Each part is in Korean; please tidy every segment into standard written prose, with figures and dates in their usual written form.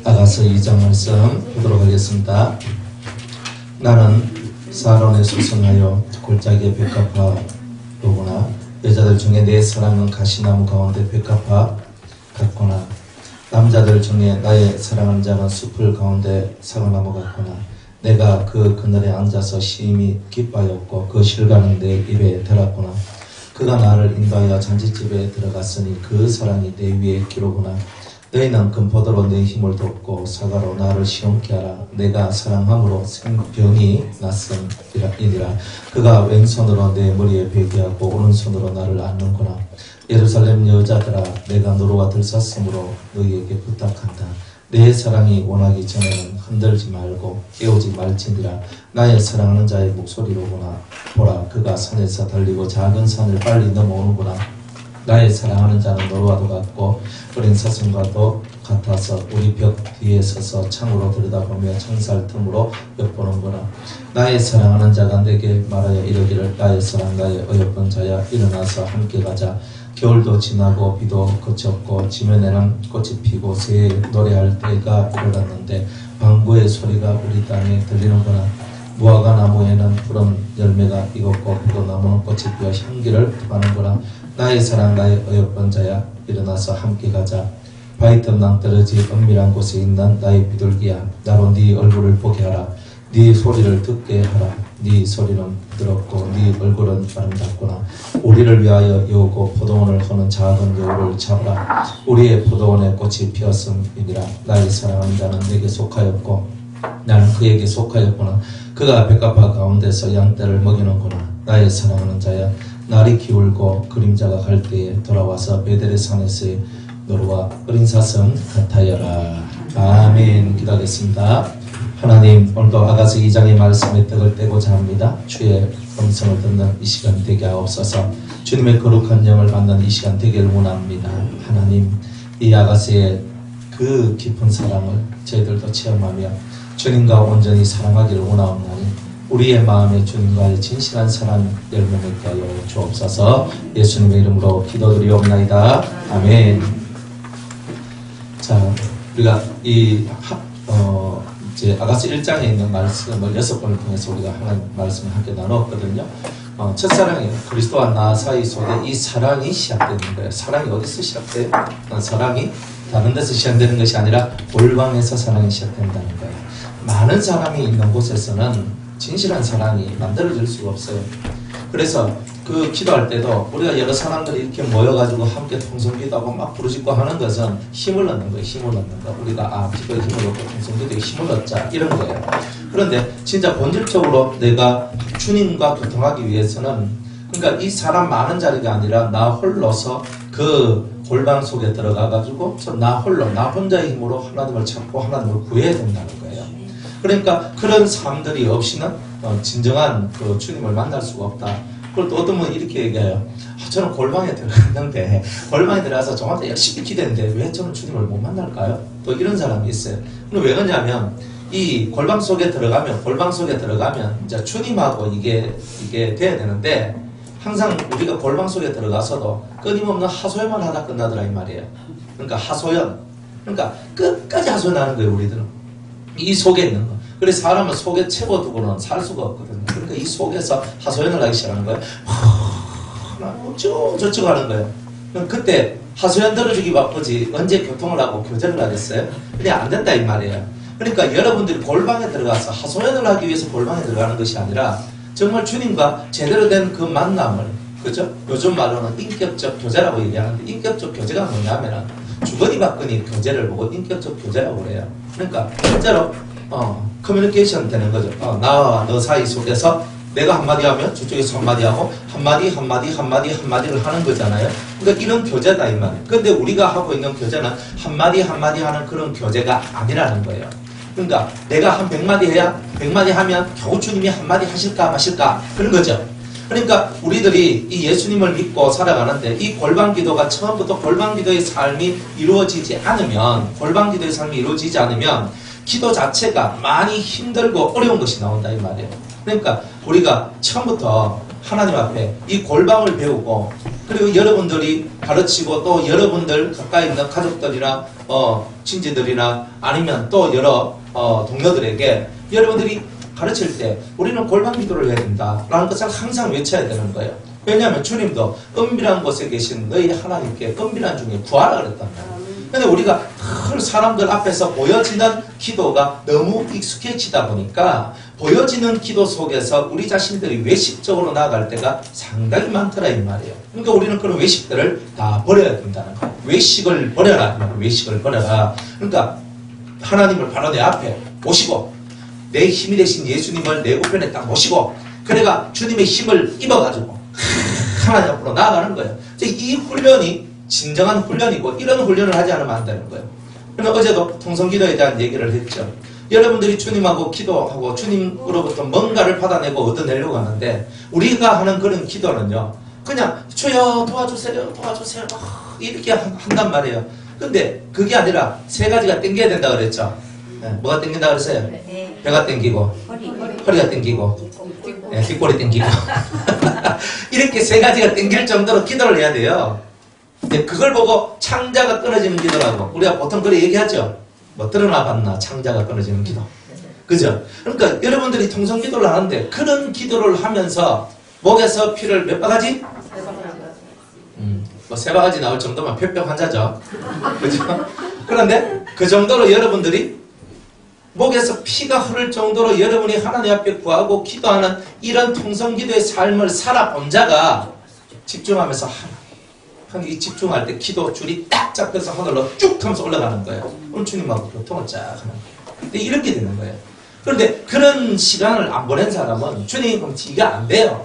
아가서 2장 말씀 보도록 하겠습니다. 나는 사론에 소선하여 골짜기에 백합화로구나. 여자들 중에 내 사랑은 가시나무 가운데 백합화 같구나. 남자들 중에 나의 사랑하는 자는 숲을 가운데 사과나무 같구나. 내가 그 그늘에 앉아서 심히 기뻐하였고 그 실과는 내 입에 들었구나. 그가 나를 인도하여 잔치집에 들어갔으니 그 사랑이 내 위에 기로구나. 너희는 금포도로 내 힘을 돕고 사과로 나를 시험케 하라. 내가 사랑함으로 생병이 났음이니라. 그가 왼손으로 내 머리에 베개하고 오른손으로 나를 안는구나. 예루살렘 여자들아, 내가 너로와 들쌌으므로 너희에게 부탁한다. 내 사랑이 원하기 전에는 흔들지 말고 깨우지 말지니라. 나의 사랑하는 자의 목소리로구나. 보라, 그가 산에서 달리고 작은 산을 빨리 넘어오는구나. 나의 사랑하는 자는 너로와도 같고 어린 사슴과도 같아서 우리 벽 뒤에 서서 창으로 들여다보며 창살 틈으로 엿보는구나. 나의 사랑하는 자가 내게 말하여 이르기를, 나의 사랑 나의 어여쁜 자야, 일어나서 함께 가자. 겨울도 지나고 비도 그쳤고 지면에는 꽃이 피고 새에 노래할 때가 이르렀는데 방구의 소리가 우리 땅에 들리는구나. 무화과 나무에는 푸른 열매가 익었고 포도나무는 꽃이 피어 향기를 토하는구나. 나의 사랑 나의 어여쁜 자야, 일어나서 함께 가자. 바위틈 낭떠러지 은밀한 곳에 있는 나의 비둘기야, 나로 네 얼굴을 보게 하라. 네 소리를 듣게 하라. 네 소리는 부드럽고 네 얼굴은 아름답구나. 우리를 위하여 여우고 포도원을 허는 작은 여우를 잡으라. 우리의 포도원에 꽃이 피었음이니라. 나의 사랑하는 자는 내게 속하였고 나는 그에게 속하였구나. 그가 백합화 가운데서 양떼를 먹이는구나. 나의 사랑하는 자야, 날이 기울고 그림자가 갈 때에 돌아와서 베델의 산에서의 너로와 어린 사슴 같아여라. 아멘. 기도하겠습니다. 하나님, 오늘도 아가서 2장의 말씀에 떡을 떼고자 합니다. 주의 음성을 듣는 이 시간 되게 하옵소서. 주님의 거룩한 영을 받는 이 시간 되기를 원합니다. 하나님, 이 아가서의 그 깊은 사랑을 저희들도 체험하며 주님과 온전히 사랑하기를 원하옵나니 우리의 마음에 주님과의 진실한 사랑 열매 맺게 하여 주옵소서. 예수님의 이름으로 기도드리옵나이다. 아멘. 자, 우리가 이제 아가서 1장에 있는 말씀을 6번을 통해서 우리가 하나님 말씀을 함께 나눴거든요. 첫사랑이 그리스도와 나 사이 속에 이 사랑이 시작되는 거예요. 사랑이 어디서 시작돼요? 사랑이 다른 데서 시작되는 것이 아니라 골방에서 사랑이 시작된다는 거예요. 많은 사람이 있는 곳에서는 진실한 사랑이 만들어질 수가 없어요. 그래서 그 기도할 때도 우리가 여러 사람들이 이렇게 모여가지고 함께 통성기도하고 막 부르짖고 하는 것은 힘을 얻는 거예요. 힘을 얻는 거. 우리가 기도에 힘을 얻고 통성기도에 힘을 얻자 이런 거예요. 그런데 진짜 본질적으로 내가 주님과 교통하기 위해서는, 그러니까 이 사람 많은 자리가 아니라 나 홀로서 그 골방 속에 들어가가지고 나 혼자의 힘으로 하나님을 찾고 하나님을 구해야 된다는 거예요. 그러니까 그런 사람들이 없이는 진정한 그 주님을 만날 수가 없다. 그걸 또 어떤 분은 이렇게 얘기해요. 저는 골방에 들어갔는데 골방에 들어가서 저한테 열심히 기도했는데 왜 저는 주님을 못 만날까요? 또 이런 사람이 있어요. 그럼 왜 그러냐면 이 골방 속에 들어가면 이제 주님하고 이게 돼야 되는데 항상 우리가 골방 속에 들어가서도 끊임없는 하소연만 하다 끝나더라 이 말이에요. 그러니까 하소연. 그러니까 끝까지 하소연하는 거예요, 우리들은. 이 속에 있는 거. 그래서 사람은 속에 채워두고는 살 수가 없거든요. 그러니까 이 속에서 하소연을 하기 시작하는 거예요. 저쪽 하는 거예요. 그럼 그때 하소연 들어주기 바쁘지 언제 교통을 하고 교제를 하겠어요? 그냥 안 된다 이 말이에요. 그러니까 여러분들이 골방에 들어가서 하소연을 하기 위해서 골방에 들어가는 것이 아니라 정말 주님과 제대로 된 그 만남을, 그죠? 요즘 말로는 인격적 교제라고 얘기하는데 인격적 교제가 뭐냐면은 주거니 받거니 교제를 보고 인격적 교제라고 그래요. 그러니까 실제로 커뮤니케이션 되는 거죠. 나와 너 사이 속에서 내가 한마디 하면 저쪽에서 한마디 하고 한마디를 하는 거잖아요. 그러니까 이런 교제다 이 말이에요. 근데 우리가 하고 있는 교제는 한마디 하는 그런 교제가 아니라는 거예요. 그러니까 내가 한 100마디 해야 100마디 하면 겨우 주님이 한마디 하실까 마실까 그런 거죠. 그러니까 우리들이 이 예수님을 믿고 살아가는데 이 골방기도가 처음부터 골방기도의 삶이 이루어지지 않으면 기도 자체가 많이 힘들고 어려운 것이 나온다 이 말이에요. 그러니까 우리가 처음부터 하나님 앞에 이 골방을 배우고 그리고 여러분들이 가르치고 또 여러분들 가까이 있는 가족들이나 친지들이나 아니면 또 여러 동료들에게 여러분들이 가르칠 때 우리는 골방 기도를 해야 된다라는 것을 항상 외쳐야 되는 거예요. 왜냐하면 주님도 은밀한 곳에 계신 너희 하나님께 은밀한 중에 구하라 그랬단 말이에요. 근데 우리가 큰 사람들 앞에서 보여지는 기도가 너무 익숙해지다 보니까 보여지는 기도 속에서 우리 자신들이 외식적으로 나아갈 때가 상당히 많더라 이 말이에요. 그러니까 우리는 그런 외식들을 다 버려야 된다는 거예요. 외식을 버려라. 외식을 버려라. 그러니까 하나님을 바로 내 앞에 모시고 내 힘이 되신 예수님을 내 우편에 딱 모시고 그래가 주님의 힘을 입어가지고 하나님 앞으로 나아가는 거예요. 이 훈련이 진정한 훈련이고 이런 훈련을 하지 않으면 안 되는 거예요. 그러면 어제도 통성기도에 대한 얘기를 했죠. 여러분들이 주님하고 기도하고 주님으로부터 뭔가를 받아내고 얻어내려고 하는데 우리가 하는 그런 기도는요. 그냥 주여 도와주세요 도와주세요 이렇게 한단 말이에요. 근데 그게 아니라 세 가지가 땡겨야 된다 그랬죠. 네, 뭐가 땡긴다 그랬어요? 배가 땡기고 허리가 땡기고 뒷골이 땡기고 이렇게 세 가지가 땡길 정도로 기도를 해야 돼요. 그걸 보고 창자가 끊어지는 기도라고 우리가 보통 그렇게 얘기하죠. 뭐 들어나 봤나 창자가 끊어지는 기도. 그죠? 그러니까 여러분들이 통성 기도를 하는데 그런 기도를 하면서 목에서 피를 몇 바가지? 뭐 세 바가지 나올 정도면 폐병 환자죠. 그죠? 그런데 그 정도로 여러분들이 목에서 피가 흐를 정도로 여러분이 하나님 앞에 구하고 기도하는 이런 통성기도의 삶을 살아본 자가 집중하면서 이 집중할 때 기도 줄이 딱 잡혀서 하늘로 쭉 하면서 올라가는 거예요. 그럼 주님하고 교통을 쫙 하는 거예요. 근데 이렇게 되는 거예요. 그런데 그런 시간을 안 보낸 사람은 주님 그럼 티가 안 돼요.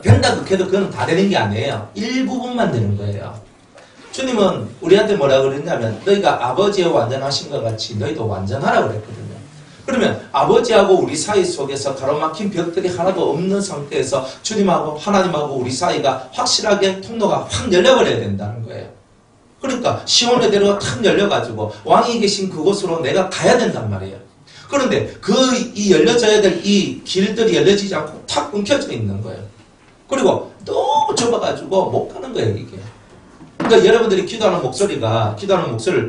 된다 극해도 그건 다 되는 게 아니에요. 일부분만 되는 거예요. 주님은 우리한테 뭐라 그랬냐면 너희가 아버지의 완전하신 것 같이 너희도 완전하라고 그랬거든요. 그러면 아버지하고 우리 사이 속에서 가로막힌 벽들이 하나도 없는 상태에서 주님하고 하나님하고 우리 사이가 확실하게 통로가 확 열려버려야 된다는 거예요. 그러니까 시온의 대로가 탁 열려가지고 왕이 계신 그곳으로 내가 가야 된단 말이에요. 그런데 이 열려져야 될 이 길들이 열려지지 않고 탁 끊겨져 있는 거예요. 그리고 너무 좁아가지고 못 가는 거예요 이게. 그러니까 여러분들이 기도하는 목소리를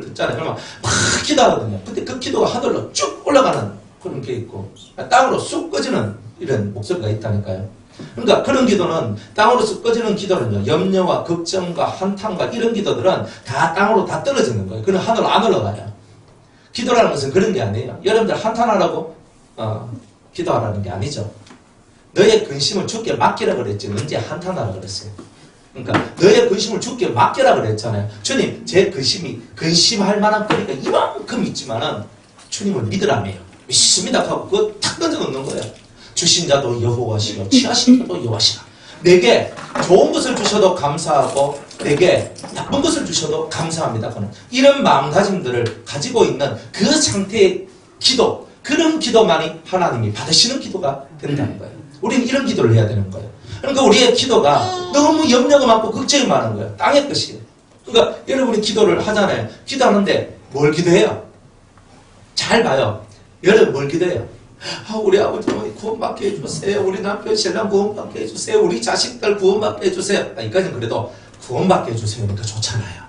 듣잖아요. 그러면 막 기도하거든요. 근데 그 기도가 하늘로 쭉 올라가는 그런 게 있고 땅으로 쑥 꺼지는 이런 목소리가 있다니까요. 그러니까 그런 기도는 땅으로 쑥 꺼지는 기도는요. 염려와 걱정과 한탄과 이런 기도들은 다 땅으로 다 떨어지는 거예요. 그건 하늘로 안 올라가요. 기도라는 것은 그런 게 아니에요. 여러분들 한탄하라고 기도하라는 게 아니죠. 너의 근심을 주께 맡기라 그랬지 언제 한탄하라 그랬어요. 그러니까 너의 근심을 주께 맡겨라 그랬잖아요. 주님 제 근심할 만한 거리가 이만큼 있지만은 주님을 믿으라며요. 믿습니다 하고 그거 탁 던져 놓는 거예요. 주신 자도 여호와시요 취하신 자도 여호와시라. 내게 좋은 것을 주셔도 감사하고 내게 나쁜 것을 주셔도 감사합니다. 이런 마음가짐들을 가지고 있는 그 상태의 기도, 그런 기도만이 하나님이 받으시는 기도가 된다는 거예요. 우리는 이런 기도를 해야 되는 거예요. 그러니까 우리의 기도가 너무 염려가 많고 걱정이 많은 거예요. 땅의 것이에요. 그러니까 여러분이 기도를 하잖아요. 기도하는데 뭘 기도해요? 잘 봐요. 여러분 뭘 기도해요? 우리 아버지 구원받게 해주세요. 우리 남편 신랑 구원받게 해주세요. 우리 자식들 구원받게 해주세요. 여기까지는 그래도 구원받게 해주세요. 그러니까 좋잖아요.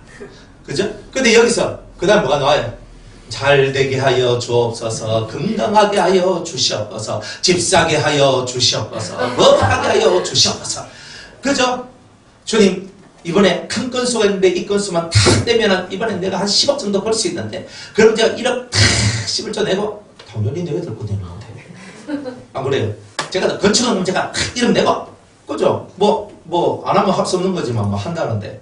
그죠? 근데 여기서 그 다음 뭐가 나와요? 잘 되게 하여 주옵소서, 건강하게 하여 주시옵소서, 집 사게 하여 주시옵소서, 뭐 하게 하여 주시옵소서. 그죠? 주님 이번에 큰 건수가 있는데 이 건수만 탁 떼면은 이번에 내가 한 10억 정도 벌 수 있는데 그럼 제가 1억 탁 10을 내고 당연히 내가 들고 되는 건데 안 그래요? 제가 건축하면 제가 탁 이름 내고 그죠? 뭐 안 하면 할 수 없는 거지만 뭐 한다는데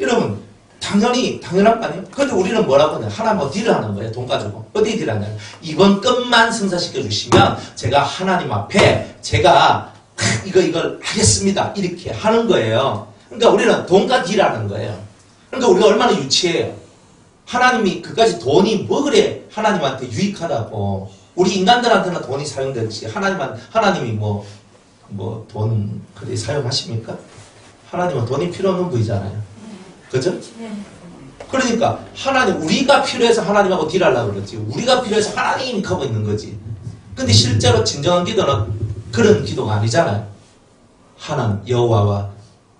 여러분 당연히 당연한 거 아니에요? 근데 우리는 뭐라고 하냐? 하나 뭐 딜을 하는 거예요. 돈 가지고. 어디 딜하냐? 이번 건만 성사시켜 주시면 제가 하나님 앞에 제가 이걸 하겠습니다. 이렇게 하는 거예요. 그러니까 우리는 돈과 딜하는 거예요. 그러니까 우리가 얼마나 유치해요. 하나님이 그까지 돈이 뭐 그래 하나님한테 유익하다고. 우리 인간들한테는 돈이 사용되듯이 하나님이 뭐 돈 그래 사용하십니까? 하나님은 돈이 필요 없는 분이잖아요. 그죠? 그러니까 우리가 필요해서 하나님하고 딜하려고 그러지. 우리가 필요해서 하나님이 하고 있는 거지. 근데 실제로 진정한 기도는 그런 기도가 아니잖아요. 하나님 여호와와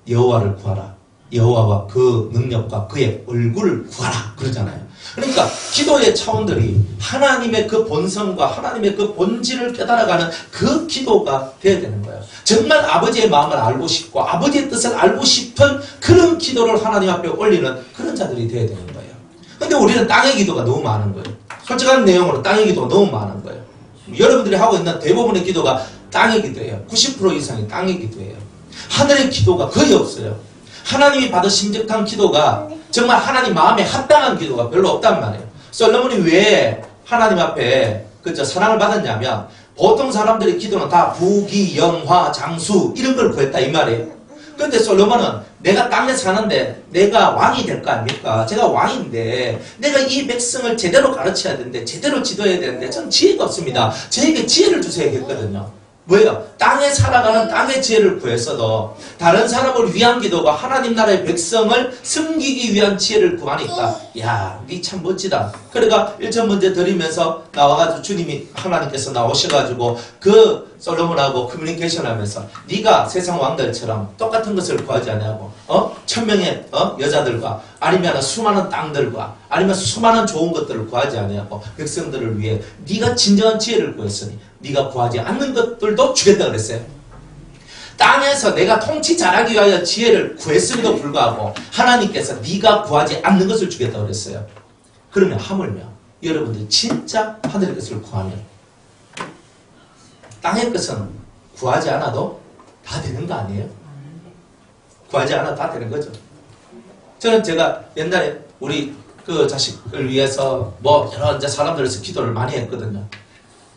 여호와를 구하라. 여호와와 그 능력과 그의 얼굴을 구하라. 그러잖아요. 그러니까 기도의 차원들이 하나님의 그 본성과 하나님의 그 본질을 깨달아가는 그 기도가 되어야 되는 거예요. 정말 아버지의 마음을 알고 싶고 아버지의 뜻을 알고 싶은 그런 기도를 하나님 앞에 올리는 그런 자들이 되어야 되는 거예요. 근데 우리는 땅의 기도가 너무 많은 거예요. 솔직한 내용으로 땅의 기도가 너무 많은 거예요. 여러분들이 하고 있는 대부분의 기도가 땅의 기도예요. 90% 이상이 땅의 기도예요. 하늘의 기도가 거의 없어요. 하나님이 받으신 심적한 기도가 정말 하나님 마음에 합당한 기도가 별로 없단 말이에요. 솔로몬이 왜 하나님 앞에 사랑을 받았냐면 보통 사람들의 기도는 다 부귀, 영화, 장수 이런 걸 구했다 이 말이에요. 그런데 솔로몬은 내가 땅에 사는데 내가 왕이 될 거 아닙니까? 제가 왕인데 내가 이 백성을 제대로 가르쳐야 되는데 제대로 지도해야 되는데 전 지혜가 없습니다. 저에게 지혜를 주세요 했거든요. 뭐예요? 땅에 살아가는 땅의 지혜를 구했어도 다른 사람을 위한 기도가 하나님 나라의 백성을 섬기기 위한 지혜를 구하니까 야, 니 참 멋지다. 그러니까 1천 문제 드리면서 나와가지고 주님이 하나님께서 나오셔가지고 그 솔로몬하고 커뮤니케이션 하면서 네가 세상 왕들처럼 똑같은 것을 구하지 않냐고 1000명의 여자들과 아니면 수많은 땅들과 아니면 수많은 좋은 것들을 구하지 않냐고 백성들을 위해 네가 진정한 지혜를 구했으니 네가 구하지 않는 것들도 주겠다 그랬어요. 땅에서 내가 통치 잘하기 위하여 지혜를 구했음에도 불구하고 하나님께서 네가 구하지 않는 것을 주겠다 그랬어요. 그러면 하물며 여러분들 진짜 하늘의 것을 구하면 땅의 것은 구하지 않아도 다 되는 거 아니에요? 구하지 않아도 다 되는 거죠. 저는 제가 옛날에 우리 그 자식을 위해서 여러 이제 사람들에서 기도를 많이 했거든요.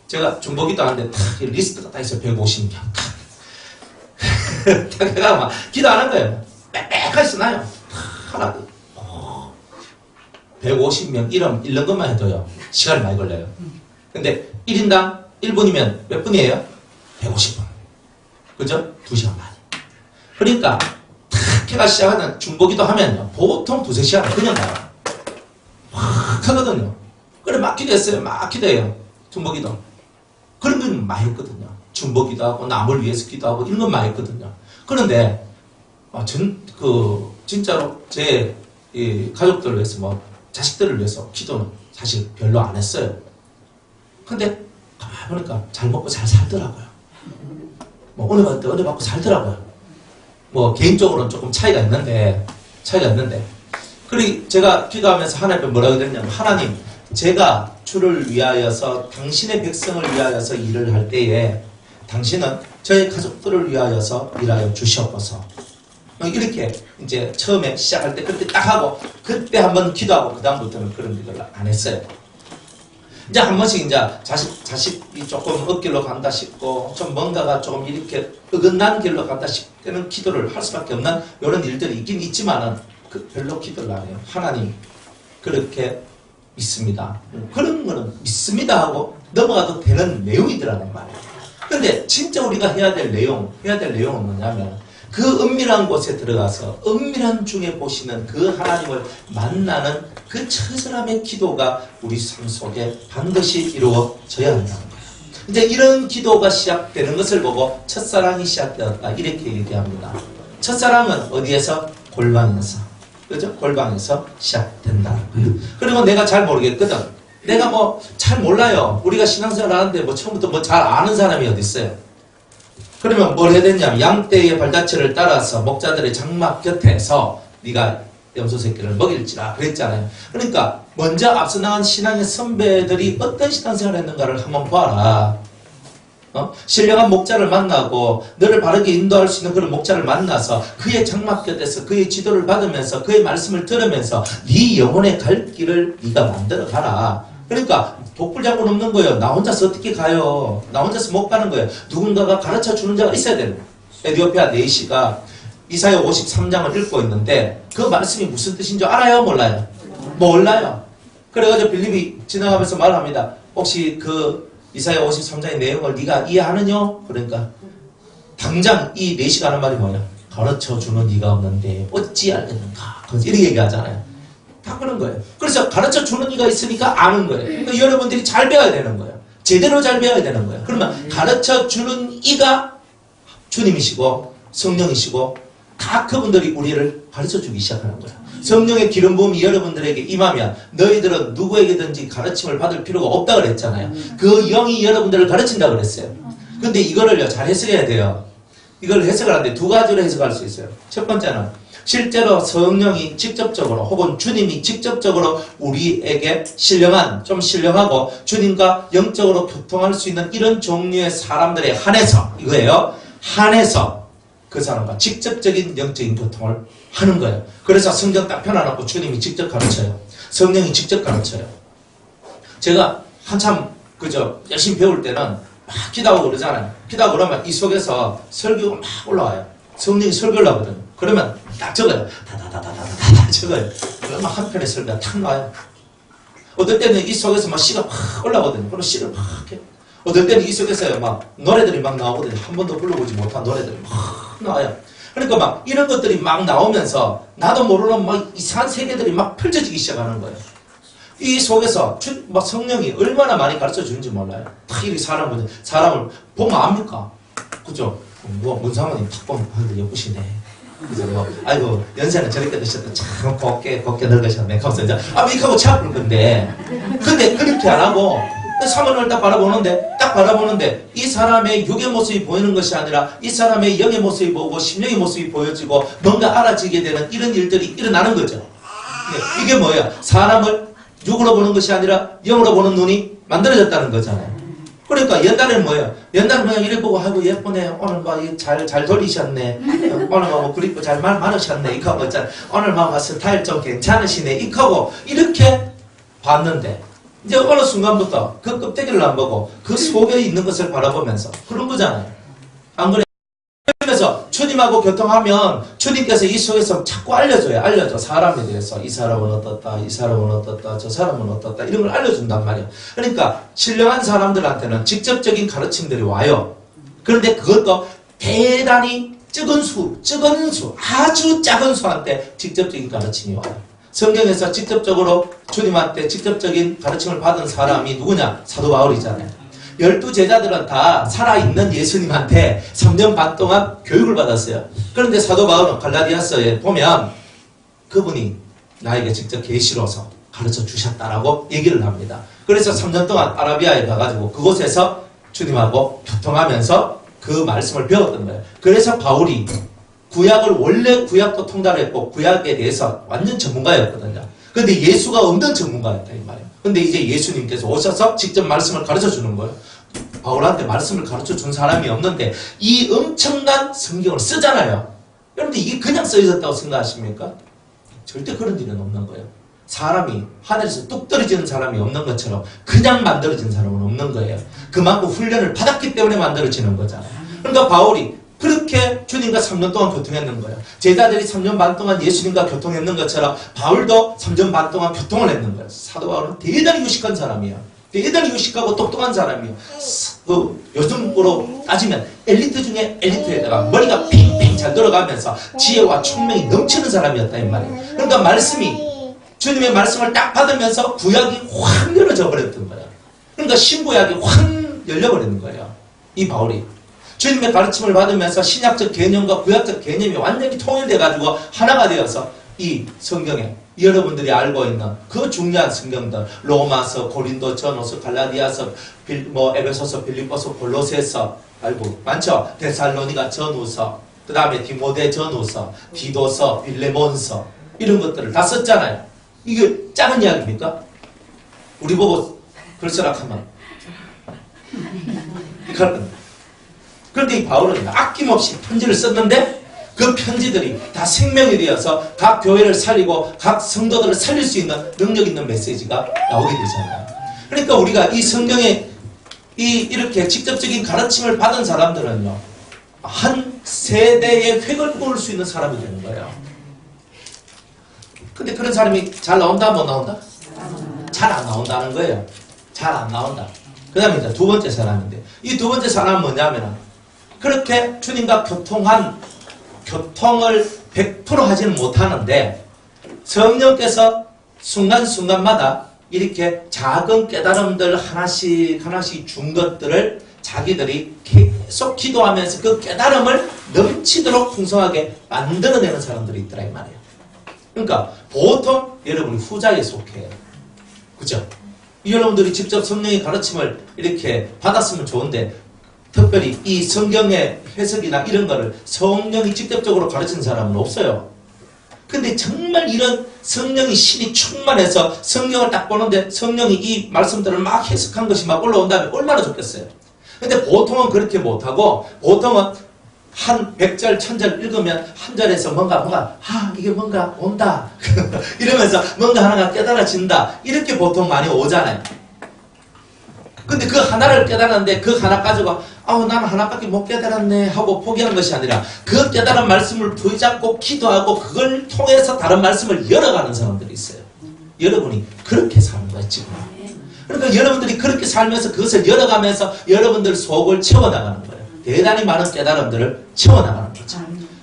제가 중보기도 하는데 리스트가 다 있어요. 150명. 제가 막 기도 안 한 거예요. 빽빽하게 써놔요. 하나 150명 이름 읽는 것만 해도요. 시간이 많이 걸려요. 근데 1인당 1분이면 몇 분이에요? 150분. 그죠? 2시간 반. 그러니까 탁해가 시작하는 중보기도 하면요. 보통 2-3시간 그냥 나와요. 막 하거든요. 그래 막 기도했어요. 막 기도해요. 중보기도. 그런 건 많이 했거든요. 중보기도 하고 남을 위해서 기도하고 이런 건 많이 했거든요. 그런데 진짜로 제 가족들을 위해서 자식들을 위해서 기도는 사실 별로 안 했어요. 근데 가만히 보니까 잘 먹고 잘 살더라고요. 은혜 받을 때 은혜 받고 살더라고요. 개인적으로는 조금 차이가 있는데 그리고 제가 기도하면서 하나님께 뭐라고 그랬냐면 하나님 제가 주를 위하여서 당신의 백성을 위하여서 일을 할 때에 당신은 저의 가족들을 위하여서 일하여 주시옵소서. 이렇게 이제 처음에 시작할 때 그렇게 딱 하고 그때 한번 기도하고 그 다음부터는 그런 기도를 안 했어요. 이제 한 번씩 이제 자식이 조금 엇길로 간다 싶고 좀 뭔가가 조금 이렇게 어긋난 길로 간다 싶을 기도를 할 수밖에 없는 이런 일들이 있긴 있지만은 별로 기도를 안 해요. 하나님 그렇게 믿습니다. 그런 거는 믿습니다 하고 넘어가도 되는 내용이더라는 말이에요. 근데 진짜 우리가 해야 될 내용은 뭐냐면 그 은밀한 곳에 들어가서 은밀한 중에 보시는 그 하나님을 만나는 그 처절함의 기도가 우리 삶 속에 반드시 이루어져야 한다는 거예요. 이제 이런 기도가 시작되는 것을 보고 첫사랑이 시작되었다 이렇게 얘기합니다. 첫사랑은 어디에서? 골방에서. 그죠? 골방에서 시작된다. 그리고 내가 잘 모르겠거든. 내가 잘 몰라요. 우리가 신앙생활 하는데 처음부터 잘 아는 사람이 어디 있어요? 그러면 뭘 해야 되냐면 양떼의 발자취를 따라서 목자들의 장막 곁에서 네가 염소 새끼를 먹일지라 그랬잖아요. 그러니까 먼저 앞서 나간 신앙의 선배들이 어떤 신앙생활을 했는가를 한번 봐라. 신령한 목자를 만나고 너를 바르게 인도할 수 있는 그런 목자를 만나서 그의 장막 곁에서 그의 지도를 받으면서 그의 말씀을 들으면서 네 영혼의 갈 길을 네가 만들어 가라. 그러니까 독불장군 없는 거예요. 나 혼자서 어떻게 가요? 나 혼자서 못 가는 거예요. 누군가가 가르쳐 주는 자가 있어야 되는 거예요. 에디오피아 네이시가 이사야 53장을 읽고 있는데 그 말씀이 무슨 뜻인 줄 알아요? 몰라요? 몰라요. 그래가지고 빌립이 지나가면서 말합니다. 혹시 그 이사야 53장의 내용을 네가 이해하느냐? 그러니까 당장 이 네이시가 하는 말이 뭐냐? 가르쳐 주는 네가 없는데 어찌 알겠는가? 이렇게 얘기하잖아요. 다 그런 거예요. 그래서 가르쳐 주는 이가 있으니까 아는 거예요. 그러니까 여러분들이 잘 배워야 되는 거예요. 제대로 잘 배워야 되는 거예요. 그러면 가르쳐 주는 이가 주님이시고 성령이시고 다 그분들이 우리를 가르쳐주기 시작하는 거야. 성령의 기름 부음이 여러분들에게 임하면 너희들은 누구에게든지 가르침을 받을 필요가 없다 그랬잖아요. 그 영이 여러분들을 가르친다 그랬어요. 근데 이거를요, 잘 해석해야 돼요. 이걸 해석을 하는데 두 가지로 해석할 수 있어요. 첫 번째는 실제로 성령이 직접적으로 혹은 주님이 직접적으로 우리에게 좀 신령하고 주님과 영적으로 교통할 수 있는 이런 종류의 사람들에 한해서 이거예요. 한해서 그 사람과 직접적인 영적인 교통을 하는 거예요. 그래서 성경 딱 펴놔놓고 주님이 직접 가르쳐요. 성령이 직접 가르쳐요. 제가 한참 열심히 배울 때는 막 기도하고 그러잖아요. 기도하고 그러면 이 속에서 설교가 막 올라와요. 성령이 설교를 하거든요. 그러면 딱 적어요. 다다다다다다 적어요. 그러면 한 편의 설교가 탁 나와요. 어떨 때는 이 속에서 막 시가 막 올라오거든요. 그럼 시를 막 해요. 어떨 때는 이 속에서요, 막 노래들이 막 나오거든요. 한 번도 불러보지 못한 노래들이 막 나와요. 그러니까 막 이런 것들이 막 나오면서 나도 모르는 막 이상한 세계들이 막 펼쳐지기 시작하는 거예요. 이 속에서 막 성령이 얼마나 많이 가르쳐 주는지 몰라요. 딱 이렇게 사람을 보면 압니까? 그죠? 문사모님 탁 보면, 예쁘시네. 그래서 아이고, 연세는 저렇게 드셨다. 참 곱게 늙으셨네. 하면서 이제, 이렇게 차볼 건데. 근데 그렇게 안 하고, 사모님을 딱 바라보는데, 이 사람의 육의 모습이 보이는 것이 아니라, 이 사람의 영의 모습이 보고, 심령의 모습이 보여지고, 뭔가 알아지게 되는 이런 일들이 일어나는 거죠. 이게 뭐예요? 사람을 육으로 보는 것이 아니라, 영으로 보는 눈이 만들어졌다는 거잖아요. 그러니까 옛날에는 뭐예요? 옛날에는 그냥 이래 보고 하고 예쁘네. 오늘 막 잘 돌리셨네. 오늘 뭐 그리고 잘 말 많으셨네. 이거 하고 있잖아. 오늘 막 스타일 좀 괜찮으시네. 이거 하고 이렇게 봤는데 이제 어느 순간부터 그 껍데기를 안 보고 그 속에 있는 것을 바라보면서 그런 거잖아요. 안 그래? 그래서 주님하고 교통하면 주님께서 이 속에서 자꾸 알려줘. 사람에 대해서. 이 사람은 어떻다, 이 사람은 어떻다, 저 사람은 어떻다. 이런 걸 알려준단 말이에요. 그러니까 신령한 사람들한테는 직접적인 가르침들이 와요. 그런데 그것도 대단히 적은 수, 아주 작은 수한테 직접적인 가르침이 와요. 성경에서 직접적으로 주님한테 직접적인 가르침을 받은 사람이 누구냐? 사도 바울이잖아요. 12제자들은 다 살아있는 예수님한테 3년 반 동안 교육을 받았어요. 그런데 사도 바울은 갈라디아서에 보면 그분이 나에게 직접 계시로서 가르쳐 주셨다라고 얘기를 합니다. 그래서 3년 동안 아라비아에 가가지고 그곳에서 주님하고 교통하면서 그 말씀을 배웠던 거예요. 그래서 바울이 원래 구약도 통달했고 구약에 대해서 완전 전문가였거든요. 근데 예수가 없는 전문가였다 이 말이에요. 근데 이제 예수님께서 오셔서 직접 말씀을 가르쳐 주는 거예요. 바울한테 말씀을 가르쳐 준 사람이 없는데 이 엄청난 성경을 쓰잖아요. 그런데 이게 그냥 써 있었다고 생각하십니까? 절대 그런 일은 없는 거예요. 사람이 하늘에서 뚝 떨어지는 사람이 없는 것처럼 그냥 만들어진 사람은 없는 거예요. 그만큼 훈련을 받았기 때문에 만들어지는 거잖아요. 그러니까 바울이 그렇게 주님과 3년 동안 교통했는 거예요. 제자들이 3년 반 동안 예수님과 교통했는 것처럼 바울도 3년 반 동안 교통을 했는 거예요. 사도 바울은 대단히 유식한 사람이에요. 대단히 유식하고 똑똑한 사람이에요. 요즘으로 따지면 엘리트 중에 엘리트에다가 머리가 팽팽 잘 돌아가면서 지혜와 총명이 넘치는 사람이었다 이 말이에요. 그러니까 주님의 말씀을 딱 받으면서 구약이 확 열어져 버렸던 거예요. 그러니까 신구약이 확 열려버리는 거예요. 이 바울이. 주님의 가르침을 받으면서 신약적 개념과 구약적 개념이 완전히 통일돼가지고 하나가 되어서 이 성경에 여러분들이 알고 있는 그 중요한 성경들 로마서, 고린도, 전후서, 갈라디아서, 에베소서, 빌립보서, 골로새서 알고 많죠? 데살로니가 전후서, 그 다음에 디모데 전후서, 디도서, 빌레몬서 이런 것들을 다 썼잖아요. 이게 작은 이야기입니까? 우리 보고 글쓰락하면 이럴 겁니다. 그런데 이 바울은 아낌없이 편지를 썼는데 그 편지들이 다 생명이 되어서 각 교회를 살리고 각 성도들을 살릴 수 있는 능력 있는 메시지가 나오게 되잖아요. 그러니까 우리가 이 성경에 이렇게 직접적인 가르침을 받은 사람들은요, 한 세대의 획을 그을 수 있는 사람이 되는 거예요. 근데 그런 사람이 잘 나온다, 못 나온다? 잘 안 나온다는 거예요. 잘 안 나온다. 그 다음에 이제 두 번째 사람인데, 이 두 번째 사람은 뭐냐면, 그렇게 주님과 교통을 100% 하지는 못하는데, 성령께서 순간순간마다 이렇게 작은 깨달음들 하나씩 준 것들을 자기들이 계속 기도하면서 그 깨달음을 넘치도록 풍성하게 만들어내는 사람들이 있더라 이 말이에요. 그러니까 보통 여러분이 후자에 속해요. 그죠? 여러분들이 직접 성령의 가르침을 이렇게 받았으면 좋은데 특별히 이 성경의 해석이나 이런 거를 성령이 직접적으로 가르치는 사람은 없어요. 근데 정말 이런 성령이 신이 충만해서 성경을 딱 보는데 성령이 이 말씀들을 막 해석한 것이 막 올라온다면 얼마나 좋겠어요. 근데 보통은 그렇게 못하고 보통은 한 100절, 1000절 읽으면 한 절에서 뭔가 이게 뭔가 온다 이러면서 뭔가 하나가 깨달아진다 이렇게 보통 많이 오잖아요. 근데 그 하나를 깨달았는데 그 하나 가지고 나는 하나밖에 못 깨달았네 하고 포기하는 것이 아니라 그 깨달은 말씀을 붙잡고 기도하고 그걸 통해서 다른 말씀을 열어가는 사람들이 있어요. 여러분이 그렇게 사는 거예요 지금. 그러니까 여러분들이 그렇게 살면서 그것을 열어가면서 여러분들 속을 채워나가는 거예요. 대단히 많은 깨달음들을 채워나가는 거죠.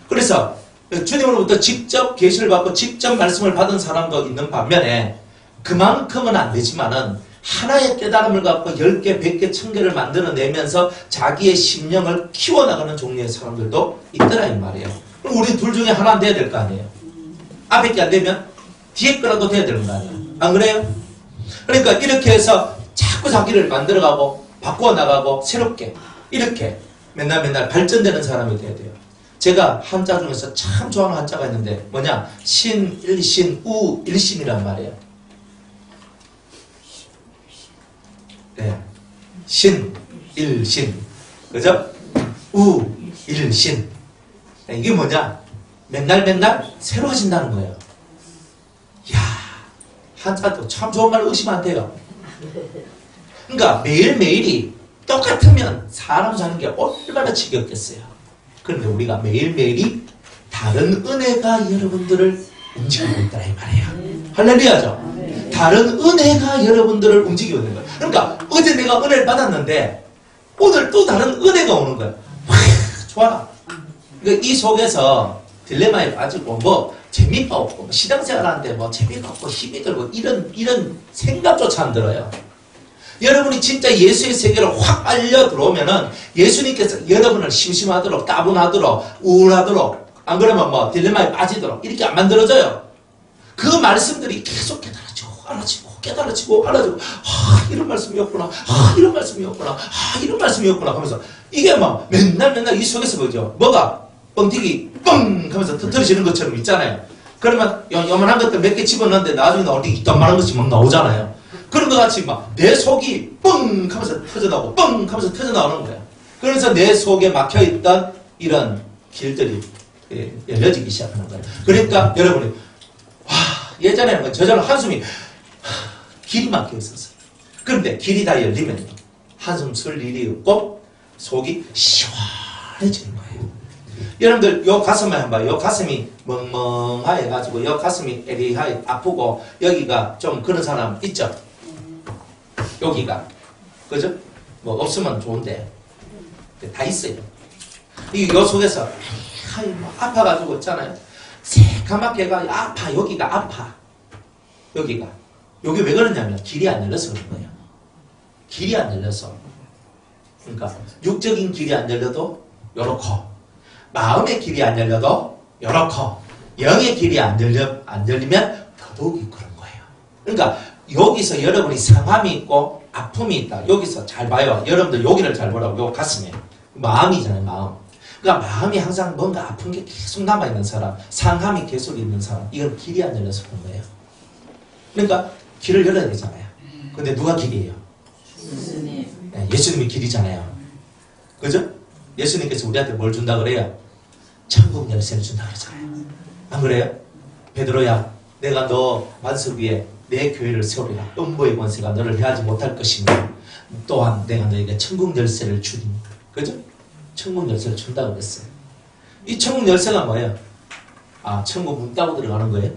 그래서 주님으로부터 직접 계시를 받고 직접 말씀을 받은 사람도 있는 반면에 그만큼은 안 되지만은 하나의 깨달음을 갖고 10개, 100개, 1000개를 만들어내면서 자기의 심령을 키워나가는 종류의 사람들도 있더라 이 말이에요. 그럼 우리 둘 중에 하나는 돼야 될 거 아니에요. 앞에 게 안 되면 뒤에 거라도 돼야 되는 거 아니에요. 안 그래요? 그러니까 이렇게 해서 자꾸 자기를 만들어가고 바꿔나가고 새롭게 이렇게 맨날 발전되는 사람이 돼야 돼요. 제가 한자 중에서 참 좋아하는 한자가 있는데 뭐냐? 신, 일신, 우, 일신이란 말이에요. 네. 신, 일신. 그죠? 우, 일신. 이게 뭐냐? 맨날 새로워진다는 거예요. 이야, 한자도 참 좋은 말 의심 안 돼요. 그러니까 매일매일이 똑같으면 사람 사는 게 얼마나 지겹겠어요. 그런데 우리가 매일매일이 다른 은혜가 여러분들을 움직이고 있다 이 말이에요. 할렐루야죠. 다른 은혜가 여러분들을 움직이고 있는 거예요. 그러니까 어제 내가 은혜를 받았는데 오늘 또 다른 은혜가 오는 거예요. 좋아. 그러니까 이 속에서 딜레마에 빠지고 뭐 재미가 없고 시장생활 하는데 뭐 재미가 없고 힘이 들고 이런 생각조차 안 들어요. 여러분이 진짜 예수의 세계를 확 빨려 들어오면은 예수님께서 여러분을 심심하도록 따분하도록 우울하도록 안 그러면 뭐 딜레마에 빠지도록 이렇게 안 만들어져요. 그 말씀들이 계속 깨달아지고 알아지고 이런 말씀이었구나 이런 말씀이었구나 이런 말씀이었구나 하면서 이게 막 맨날 이 속에서 보죠. 뭐가 뻥튀기 뻥 하면서 터뜨려지는 것처럼 있잖아요. 그러면 요만한 것들 몇 개 집어넣는데 나중에 나올 때 이딴만한 것이 막 나오잖아요. 그런 것 같이 막 내 속이 뻥 하면서 터져나오고 뻥 하면서 터져나오는 거예요. 그래서 내 속에 막혀있던 이런 길들이 열려지기 시작하는 거예요. 그러니까 여러분이 예전에는 저절로 한숨이 길이 막혀 있었어요. 그런데 길이 다 열리면 한숨 쓸 일이 없고 속이 시원해지는 거예요. 여러분들 요 가슴을 한번 봐요. 요 가슴이 멍멍하게 가지고 요 가슴이 에리하게 아프고 여기가 좀 그런 사람 있죠? 여기가 그죠? 뭐 없으면 좋은데 다 있어요. 요 속에서 아파가지고 있잖아요. 새까맣게 아파. 여기가 아파. 여기 왜 그러냐면 길이 안 열려서 그런 거예요. 길이 안 열려서. 그러니까 육적인 길이 안 열려도 요렇고 마음의 길이 안 열려도 요렇고 영의 길이 안 열리면 더더욱이 그런 거예요. 그러니까 여기서 여러분이 상함이 있고 아픔이 있다. 여기서 잘 봐요. 여러분들 여기를 잘 보라고. 요 가슴에 마음이잖아요. 마음. 그러니까 마음이 항상 뭔가 아픈 게 계속 남아있는 사람, 상함이 계속 있는 사람, 이건 길이 안 열려서 그런 거예요. 그러니까 길을 열어야 되잖아요. 근데 누가 길이에요? 예수님. 네, 예수님이 길이잖아요. 그죠? 예수님께서 우리한테 뭘 준다 그래요? 천국 열쇠를 준다 그러잖아요. 안 그래요? 베드로야, 내가 너 반석 위에 내 교회를 세우리라. 음보의 권세가 너를 해하지 못할 것이며 또한 내가 너에게 천국 열쇠를 주리니. 그죠? 천국 열쇠를 준다고 그랬어요. 이 천국 열쇠가 뭐예요? 천국 문 따고 들어가는 거예요?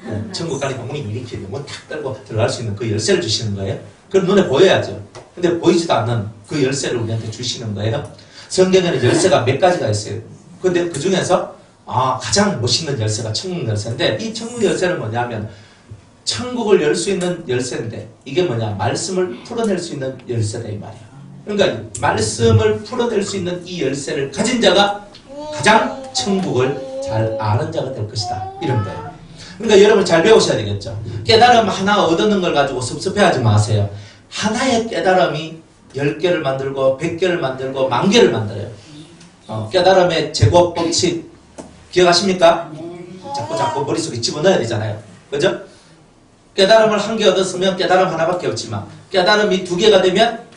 네, 천국 가니까 문이 이렇게 문 탁 열고 들어갈 수 있는 그 열쇠를 주시는 거예요? 그럼 눈에 보여야죠. 근데 보이지도 않는 그 열쇠를 우리한테 주시는 거예요. 성경에는 열쇠가 몇 가지가 있어요. 근데 그 중에서 가장 멋있는 열쇠가 천국 열쇠인데 이 천국 열쇠는 뭐냐면 천국을 열 수 있는 열쇠인데 이게 뭐냐? 말씀을 풀어낼 수 있는 열쇠다 이 말이에요. 그러니까 말씀을 풀어낼 수 있는 이 열쇠를 가진 자가 가장 천국을 잘 아는 자가 될 것이다. 이런 거예요. 그러니까 여러분 잘 배우셔야 되겠죠. 깨달음 하나 얻는 걸 가지고 섭섭해하지 마세요. 하나의 깨달음이 10개를 만들고 100개를 만들고 10,000개를 만들어요. 깨달음의 제곱 법칙 기억하십니까? 자꾸 머릿속에 집어넣어야 되잖아요. 그죠? 깨달음을 1개 얻었으면 깨달음 하나밖에 없지만 깨달음이 2개가 되면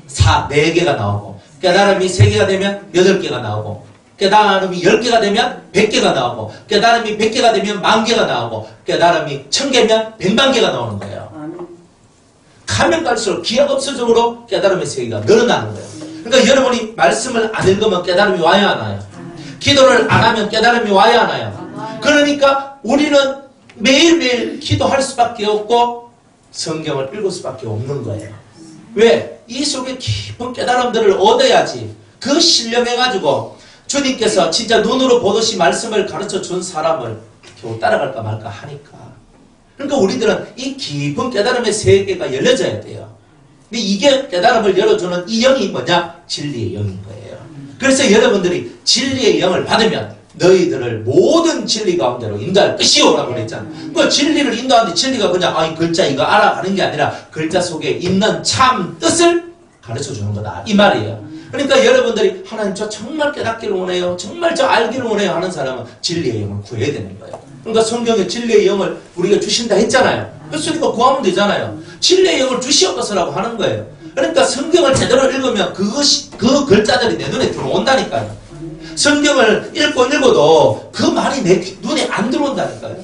4개가 나오고 깨달음이 3개가 되면 8개가 나오고 깨달음이 10개가 되면 100개가 나오고 깨달음이 100개가 되면 10,000개가 나오고 깨달음이 1000개면 100,000개가 나오는 거예요. 가면 갈수록 기하급수적으로 깨달음의 세계가 늘어나는 거예요. 그러니까 여러분이 말씀을 안 읽으면 깨달음이 와야 하나요? 기도를 안 하면 깨달음이 와야 하나요? 그러니까 우리는 매일매일 기도할 수밖에 없고 성경을 읽을 수밖에 없는 거예요. 왜? 이 속에 깊은 깨달음들을 얻어야지 그 신령해가지고 주님께서 진짜 눈으로 보듯이 말씀을 가르쳐 준 사람을 겨우 따라갈까 말까 하니까. 그러니까 우리들은 이 깊은 깨달음의 세계가 열려져야 돼요. 근데 이게 깨달음을 열어주는 이 영이 뭐냐? 진리의 영인 거예요. 그래서 여러분들이 진리의 영을 받으면 너희들을 모든 진리 가운데로 인도할 것이요 라고 그랬잖아요. 그 진리를 인도하는데 진리가 그냥 이 글자 이거 알아가는 게 아니라 글자 속에 있는 참 뜻을 가르쳐 주는 거다. 이 말이에요. 그러니까 여러분들이 하나님 저 정말 깨닫기를 원해요. 정말 저 알기를 원해요 하는 사람은 진리의 영을 구해야 되는 거예요. 그러니까 성경에 진리의 영을 우리가 주신다 했잖아요. 그러니까 구하면 되잖아요. 진리의 영을 주시옵소서라고 하는 거예요. 그러니까 성경을 제대로 읽으면 그 글자들이 내 눈에 들어온다니까요. 성경을 읽어도 그 말이 내 눈에 안 들어온다니까요.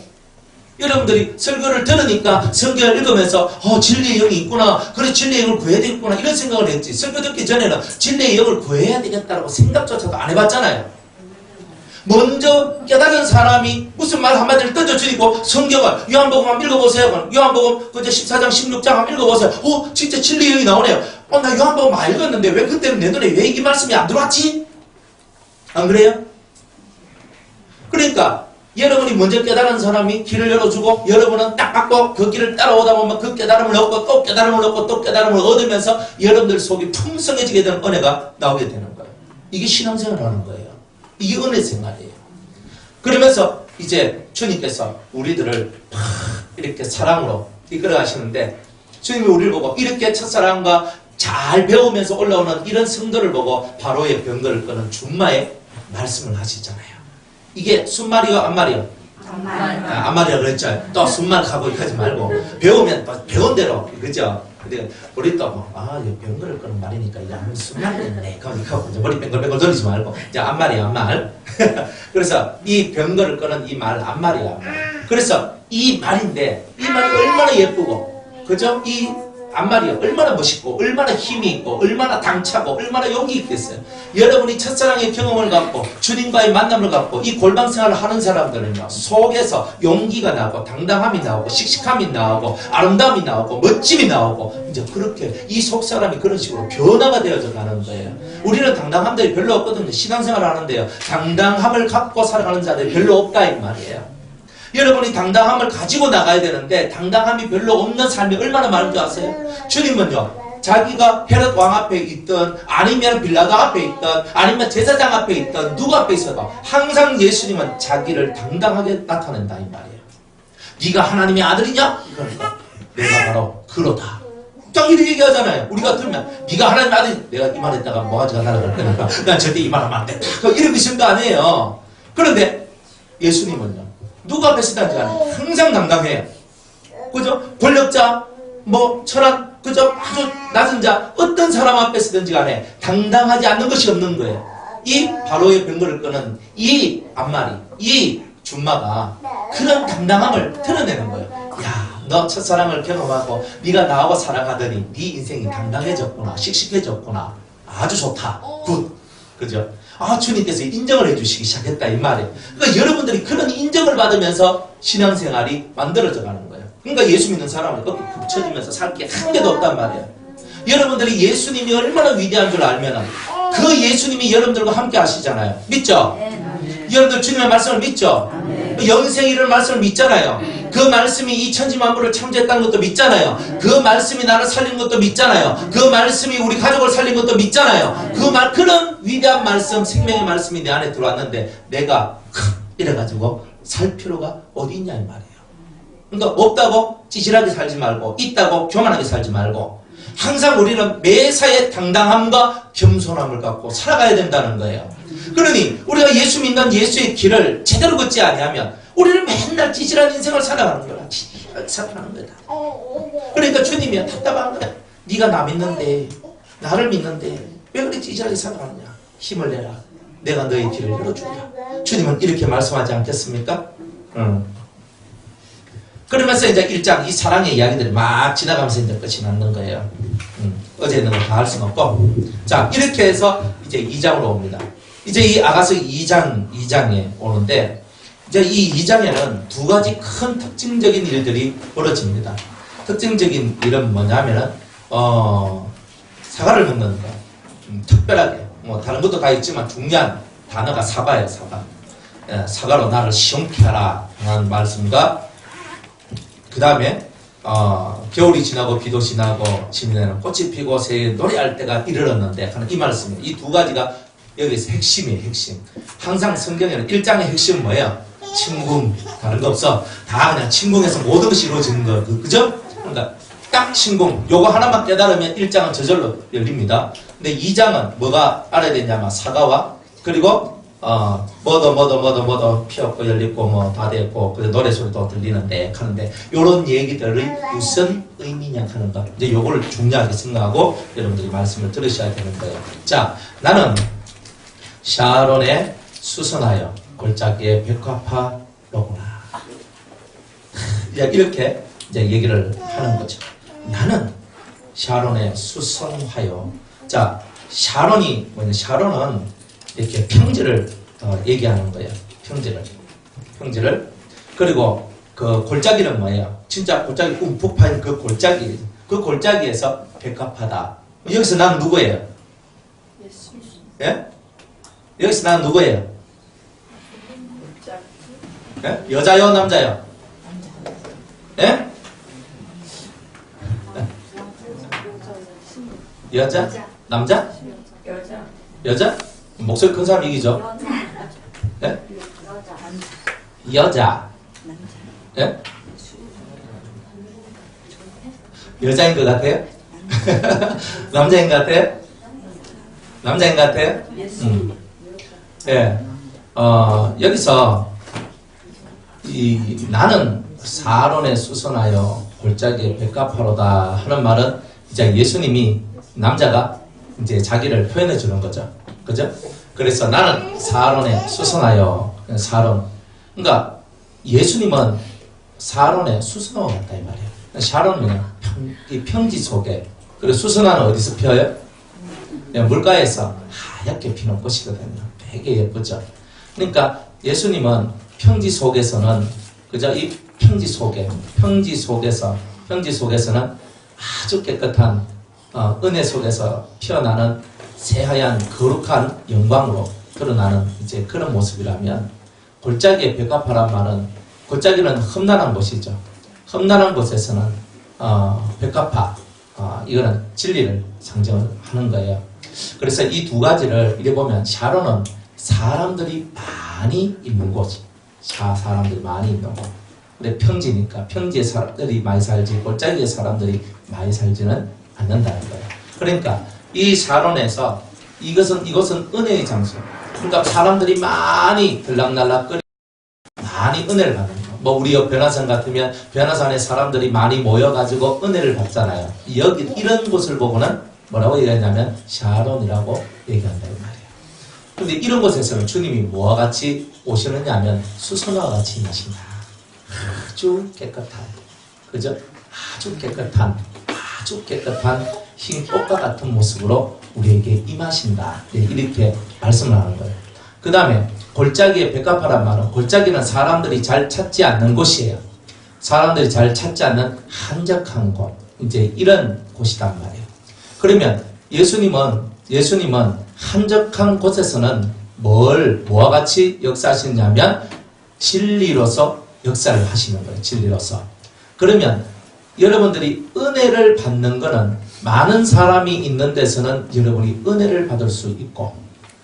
여러분들이 설교를 들으니까 성경을 읽으면서 진리의 영이 있구나. 그래 진리의 영을 구해야 되겠구나. 이런 생각을 했지. 설교 듣기 전에는 진리의 영을 구해야 되겠다라고 생각조차도 안 해봤잖아요. 먼저 깨달은 사람이 무슨 말 한마디를 던져주고 성경을 요한복음 한번 읽어보세요. 요한복음 14장 16장 한번 읽어보세요. 진짜 진리의 영이 나오네요. 나 요한복음 많이 읽었는데 왜 그때는 내 눈에 왜 이 말씀이 안 들어왔지? 안 그래요? 그러니까 여러분이 먼저 깨달은 사람이 길을 열어주고 여러분은 딱 받고 그 길을 따라오다 보면 그 깨달음을 얻고 또 깨달음을 얻고 또 깨달음을 얻으면서 여러분들 속이 풍성해지게 되는 은혜가 나오게 되는 거예요. 이게 신앙생활을 하는 거예요. 이게 은혜 생활이에요. 그러면서 이제 주님께서 우리들을 이렇게 사랑으로 이끌어 가시는데 주님이 우리를 보고 이렇게 첫사랑과 잘 배우면서 올라오는 이런 성도를 보고 바로의 병거를 끄는 준마의 말씀을 하시잖아요. 이게 순말이요 안말이요? 안말이라 그랬죠. 또 순말 하고 하지 말고 배우면 또 배운 대로 그죠? 근데 우리 또 병거를 끄는 말이니까 이게 아무 순말이 있네. 그러니까 머리 뱅글뱅글 돌리지 말고 이제 안말이야 안말. 그래서 이 병거를 끄는 이 말 안말이야 안말. 그래서 이 말인데 이 말이 얼마나 예쁘고 그죠? 이 안말이요. 얼마나 멋있고 얼마나 힘이 있고 얼마나 당차고 얼마나 용기 있겠어요. 여러분이 첫사랑의 경험을 갖고 주님과의 만남을 갖고 이 골방생활을 하는 사람들은요. 속에서 용기가 나오고 당당함이 나오고 씩씩함이 나오고 아름다움이 나오고 멋짐이 나오고 이제 그렇게 이 속사람이 그런 식으로 변화가 되어져 가는 거예요. 우리는 당당함들이 별로 없거든요. 신앙생활을 하는데요. 당당함을 갖고 살아가는 자들이 별로 없다 이 말이에요. 여러분이 당당함을 가지고 나가야 되는데 당당함이 별로 없는 삶이 얼마나 많은 줄 아세요? 주님은요. 자기가 헤롯 왕 앞에 있든 아니면 빌라도 앞에 있든 아니면 제사장 앞에 있든 누구 앞에 있어도 항상 예수님은 자기를 당당하게 나타낸다 이 말이에요. 네가 하나님의 아들이냐? 그러니까 내가 바로 그러다. 딱 이렇게 얘기하잖아요. 우리가 들으면 네가 하나님의 아들 내가 이 말했다가 뭐가지가 날아갈 거니까 난 절대 이 말하면 안 된다. 이렇게 생각 안 해요. 그런데 예수님은요. 누구 앞에 쓰든지 간에 항상 당당해요. 그죠? 권력자, 천한, 그죠? 아주 낮은 자, 어떤 사람 앞에 쓰든지 간에 당당하지 않는 것이 없는 거예요. 이 바로의 병거를 끄는 이 앞말이, 이 준마가 그런 당당함을 드러내는 거예요. 야, 너 첫사랑을 경험하고 네가 나하고 사랑하더니 네 인생이 당당해졌구나, 씩씩해졌구나, 아주 좋다, 굿, 그죠? 주님께서 인정을 해주시기 시작했다 이 말이에요. 그러니까 여러분들이 그런 인정을 받으면서 신앙생활이 만들어져 가는 거예요. 그러니까 예수 믿는 사람은 어깨 굽쳐지면서 살 게 한 개도 없단 말이에요. 여러분들이 예수님이 얼마나 위대한 줄 알면 그 예수님이 여러분들과 함께 하시잖아요. 믿죠? 여러분들 주님의 말씀을 믿죠? 영생이라는 말씀을 믿잖아요. 그 말씀이 이 천지만물을 창조했다는 것도 믿잖아요. 그 말씀이 나를 살린 것도 믿잖아요. 그 말씀이 우리 가족을 살린 것도 믿잖아요. 그런 위대한 말씀, 생명의 말씀이 내 안에 들어왔는데 내가 이래가지고 살 필요가 어디 있냐 이 말이에요. 그러니까 없다고 찌질하게 살지 말고 있다고 교만하게 살지 말고 항상 우리는 매사에 당당함과 겸손함을 갖고 살아가야 된다는 거예요. 그러니 우리가 예수 믿는 예수의 길을 제대로 걷지 아니하면 우리는 맨날 찌질한 인생을 살아가는 거야. 찌질하게 살아가는 거다. 그러니까 주님이 답답한 거야. 네가 나 믿는데 나를 믿는데 왜 그렇게 찌질하게 살아가느냐. 힘을 내라. 내가 너의 길을 열어주리라. 주님은 이렇게 말씀하지 않겠습니까? 그러면서 이제 1장 이 사랑의 이야기들이 막 지나가면서 이제 끝이 났는 거예요. 어제 있는 거 다 할 수는 없고. 자, 이렇게 해서 이제 2장으로 옵니다. 이제 이 아가서 2장에 오는데, 이제 이 2장에는 두 가지 큰 특징적인 일들이 벌어집니다. 특징적인 일은 뭐냐면은, 사과를 먹는 거. 특별하게. 뭐, 다른 것도 다 있지만 중요한 단어가 사과예요, 사과. 예, 사과로 나를 시험케 하라. 하는 말씀과, 그 다음에 겨울이 지나고 비도 지나고 지면에는 꽃이 피고 새에 노래할 때가 이르렀는데 하는 이 말씀입니다. 이 두 가지가 여기서 핵심이에요. 핵심. 항상 성경에는 1장의 핵심은 뭐예요? 침궁. 다른 거 없어. 다 그냥 침궁에서 모든 것이 이루어지는 거. 그죠? 그러니까 딱 침궁. 요거 하나만 깨달으면 1장은 저절로 열립니다. 근데 2장은 뭐가 알아야 되냐면 사과와 그리고 뭐도 피었고 열렸고 뭐 다 됐고 그 노래 소리도 들리는데 하는데 요런 얘기들의 무슨 의미냐 하는 거 이제 요걸 중요하게 생각하고 여러분들이 말씀을 들으셔야 되는 거예요. 자, 나는 샤론에 수선하여 골짜기에 백합화 로구나. 이렇게 이제 얘기를 하는 거죠. 나는 샤론에 수선하여. 자, 샤론이 뭐냐? 샤론은 이렇게 평지를 얘기하는 거예요. 평지를. 그리고 그 골짜기는 뭐예요? 진짜 골짜기 움푹 파인 그 골짜기. 그 골짜기에서 백합하다. 여기서 난 누구예요? 예? 여기서 난 누구예요? 예? 여자요, 남자요? 예? 여자? 남자? 여자? 목소리 큰 사람 이기죠? 예? 여자. 예? 여자인 것 같아요? 남자인 것 같아요? 남자인 것 같아요? 예. 여기서 나는 사론에 수선하여 골짜기에 백합하로다 하는 말은 이제 예수님이 남자가 이제 자기를 표현해 주는 거죠. 그죠? 그래서 나는 사론에 수선하여 사론. 그러니까 예수님은 사론에 수선하고 갔다 이 말이에요. 샤론은 평지 속에. 그리고 수선화는 어디서 피어요? 물가에서 하얗게 피는 꽃이거든요. 되게 예쁘죠. 그러니까 예수님은 평지 속에서는 그저 이 평지 속에서는 아주 깨끗한 은혜 속에서 피어나는 새하얀 거룩한 영광으로 드러나는 이제 그런 모습이라면 골짜기에 백합화란 말은 골짜기는 험난한 곳이죠. 험난한 곳에서는 백합화 이거는 진리를 상징하는 거예요. 그래서 이 두 가지를 이래 보면 샤론은 사람들이 많이 있는 곳, 사람들이 많이 있는 곳. 근데 평지니까 평지에 사람들이 많이 살지 골짜기에 사람들이 많이 살지는 않는다는 거예요. 그러니까 이 샤론에서 이것은 은혜의 장소. 그러니까 사람들이 많이 들락날락거리 많이 은혜를 받는 거. 뭐 우리 옆 변화산 같으면 변화산에 사람들이 많이 모여가지고 은혜를 받잖아요. 여기 이런 곳을 보고는 뭐라고 얘기하냐면 샤론이라고 얘기한다 이 말이에요. 근데 이런 곳에서는 주님이 뭐와 같이 오시느냐 하면 수선화와 같이 임하신다. 아주 깨끗한, 그죠? 아주 깨끗한 흰 꽃과 같은 모습으로 우리에게 임하신다. 이렇게 말씀을 하는 거예요. 그 다음에 골짜기에 백합화란 말은 골짜기는 사람들이 잘 찾지 않는 곳이에요. 사람들이 잘 찾지 않는 한적한 곳. 이제 이런 곳이란 말이에요. 그러면 예수님은 한적한 곳에서는 뭐와 같이 역사하시냐면 진리로서 역사를 하시는 거예요. 진리로서. 그러면 여러분들이 은혜를 받는 거는 많은 사람이 있는 데서는 여러분이 은혜를 받을 수 있고,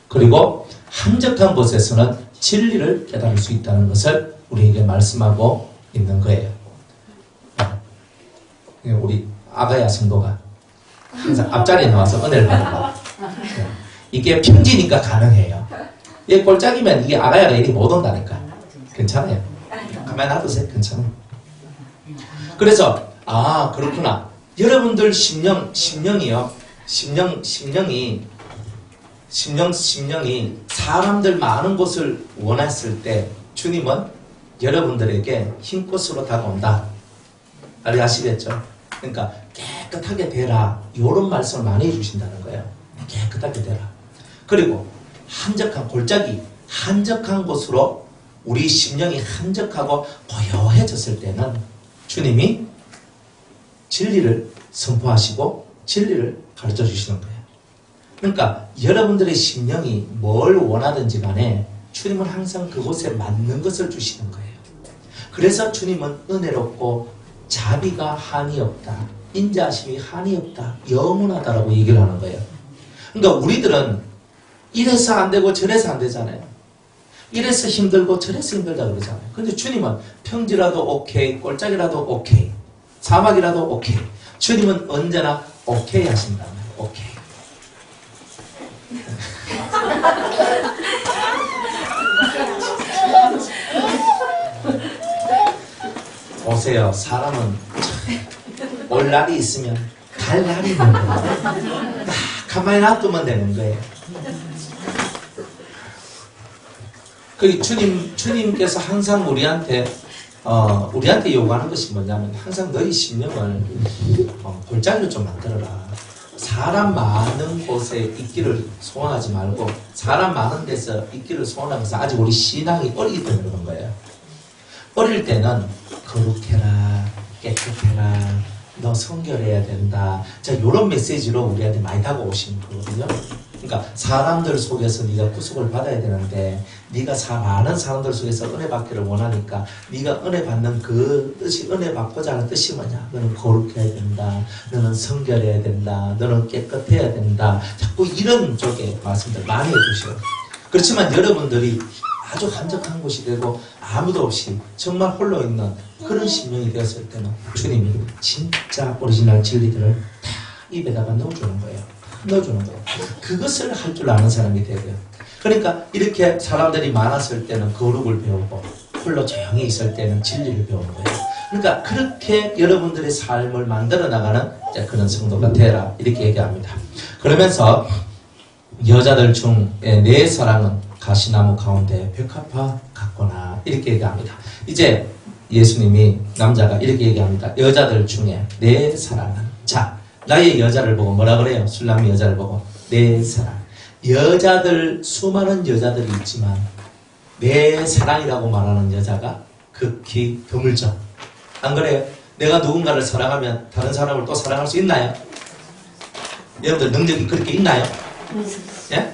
그리고 한적한 곳에서는 진리를 깨달을 수 있다는 것을 우리에게 말씀하고 있는 거예요. 우리 아가야 성도가 항상 앞자리에 나와서 은혜를 받는 거예요. 이게 평지니까 가능해요. 이게 꼴짝이면 이게 아가야가 이리 못 온다니까. 괜찮아요. 가만히 놔두세요. 괜찮아요. 그래서 그렇구나. 여러분들 심령이요. 심령이 사람들 많은 곳을 원했을 때 주님은 여러분들에게 흰꽃으로 다가온다. 아시겠죠? 그러니까 깨끗하게 되라. 이런 말씀을 많이 해주신다는 거예요. 깨끗하게 되라. 그리고 한적한 골짜기, 한적한 곳으로 우리 심령이 한적하고 고요해졌을 때는 주님이 진리를 선포하시고 진리를 가르쳐 주시는 거예요. 그러니까 여러분들의 심령이 뭘 원하든지 간에 주님은 항상 그곳에 맞는 것을 주시는 거예요. 그래서 주님은 은혜롭고 자비가 한이 없다. 인자하심이 한이 없다. 영원하다라고 얘기를 하는 거예요. 그러니까 우리들은 이래서 안 되고 저래서 안 되잖아요. 이래서 힘들고 저래서 힘들다 그러잖아요. 근데 주님은 평지라도 오케이, 꼴짝이라도 오케이, 사막이라도 오케이. 주님은 언제나 오케이 하신다는 거예요. 오케이. 보세요. 사람은 올 날이 있으면 갈 날이 있는 거예요. 가만히 놔두면 되는 거예요. 그 주님께서 항상 우리한테 요구하는 것이 뭐냐면 항상 너희 심령을 골짜기로 좀 만들어라. 사람 많은 곳에 있기를 소원하지 말고 사람 많은 데서 있기를 소원하면서 아직 우리 신앙이 어리기 때문에 그런 거예요. 어릴 때는 거룩해라, 깨끗해라, 너 성결해야 된다. 자, 이런 메시지로 우리한테 많이 다가오시는 거거든요. 그러니까 사람들 속에서 네가 구속을 받아야 되는데 네가 많은 사람들 속에서 은혜 받기를 원하니까 네가 은혜 받는 그 뜻이 은혜 받고자 하는 뜻이 뭐냐? 너는 거룩해야 된다. 너는 성결해야 된다. 너는 깨끗해야 된다. 자꾸 이런 쪽에 말씀들 많이 해주셔요. 그렇지만 여러분들이 아주 한적한 곳이 되고 아무도 없이 정말 홀로 있는 그런 심령이 되었을 때는 주님이 진짜 오리지널 진리들을 다 입에다가 넣어주는 거예요. 넣어주는 거예요. 그것을 할 줄 아는 사람이 돼야 돼요. 그러니까 이렇게 사람들이 많았을 때는 거룩을 배우고 홀로 조용히 있을 때는 진리를 배우는 거예요. 그러니까 그렇게 여러분들의 삶을 만들어 나가는 그런 성도가 되라 이렇게 얘기합니다. 그러면서 여자들 중에 내 사랑은 가시나무 가운데 벽화파 같구나 이렇게 얘기합니다. 이제 예수님이 남자가 이렇게 얘기합니다. 여자들 중에 내 사랑은, 자, 나의 여자를 보고 뭐라 그래요? 술람이 여자를 보고 내 사랑. 여자들, 수많은 여자들이 있지만 내 사랑이라고 말하는 여자가 극히 드물죠. 안 그래요? 내가 누군가를 사랑하면 다른 사람을 또 사랑할 수 있나요? 여러분들 능력이 그렇게 있나요? 예?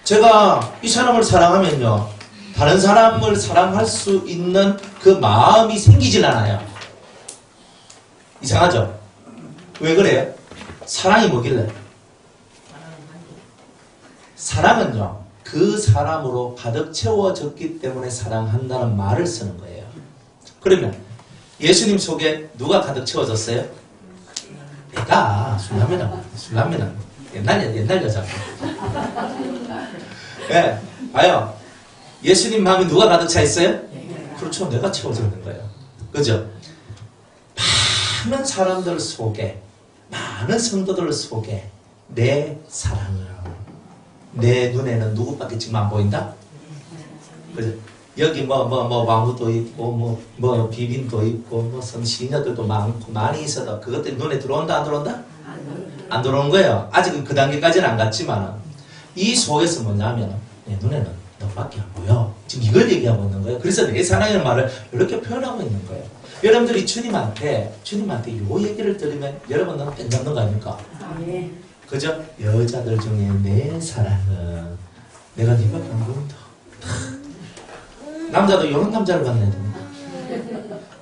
제가 이 사람을 사랑하면요, 다른 사람을 사랑할 수 있는 그 마음이 생기질 않아요. 이상하죠? 왜 그래요? 사랑이 뭐길래? 사랑은요, 그 사람으로 가득 채워졌기 때문에 사랑한다는 말을 쓰는 거예요. 그러면 예수님 속에 누가 가득 채워졌어요? 내가 술람이는 옛날 여자. 네, 봐요. 예수님 마음에 누가 가득 차 있어요? 그렇죠. 내가 채워져 있는 거예요. 그죠? 많은 사람들 속에, 많은 성도들 속에 내 사랑을, 내 눈에는 누구밖에 지금 안 보인다? 그죠? 여기 왕후도 있고, 비빈도 있고, 시녀들도 많고, 많이 있어도 그것들이 눈에 들어온다, 안 들어온다? 안 들어오는 거예요. 아직은 그 단계까지는 안 갔지만, 이 속에서 뭐냐면, 내 눈에는 너밖에 안 보여. 지금 이걸 얘기하고 있는 거예요. 그래서 내 사랑이라는 말을 이렇게 표현하고 있는 거예요. 여러분들이 주님한테 이 얘기를 들으면 여러분은 pen 잡는 거 아닙니까? 그죠? 여자들 중에 내 사랑은 내가 네밖에 안 보인다. 남자도 이런 남자를 만나야 됩니다.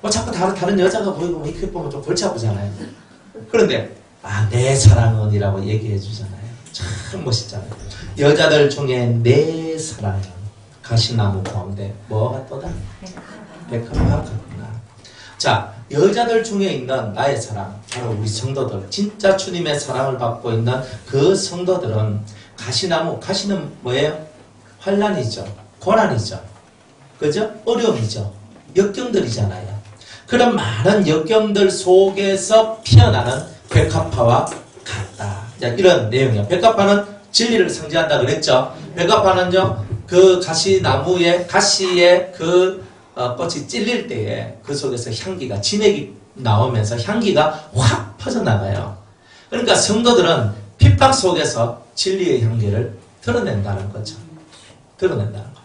뭐 자꾸 다른 여자가 보이고 이렇게 보면 좀 골치 아프잖아요. 그런데 내 사랑은 이라고 얘기해 주잖아요. 참 멋있잖아요. 여자들 중에 내 사랑은 가시나무 가운데 뭐가 떠다? 백합화가 같구나. 자, 여자들 중에 있는 나의 사랑, 바로 우리 성도들, 진짜 주님의 사랑을 받고 있는 그 성도들은 가시는 뭐예요? 환난이죠. 고난이죠. 그죠? 어려움이죠. 역경들이잖아요. 그런 많은 역경들 속에서 피어나는 백합화와 같다. 자, 이런 내용이에요. 백합화는 진리를 상징한다 그랬죠. 백합화는요, 그 가시나무의 가시의 그 꽃이 찔릴 때에 그 속에서 향기가 진액이 나오면서 향기가 확 퍼져나가요. 그러니까 성도들은 핍박 속에서 진리의 향기를 드러낸다는 거죠. 드러낸다는 거.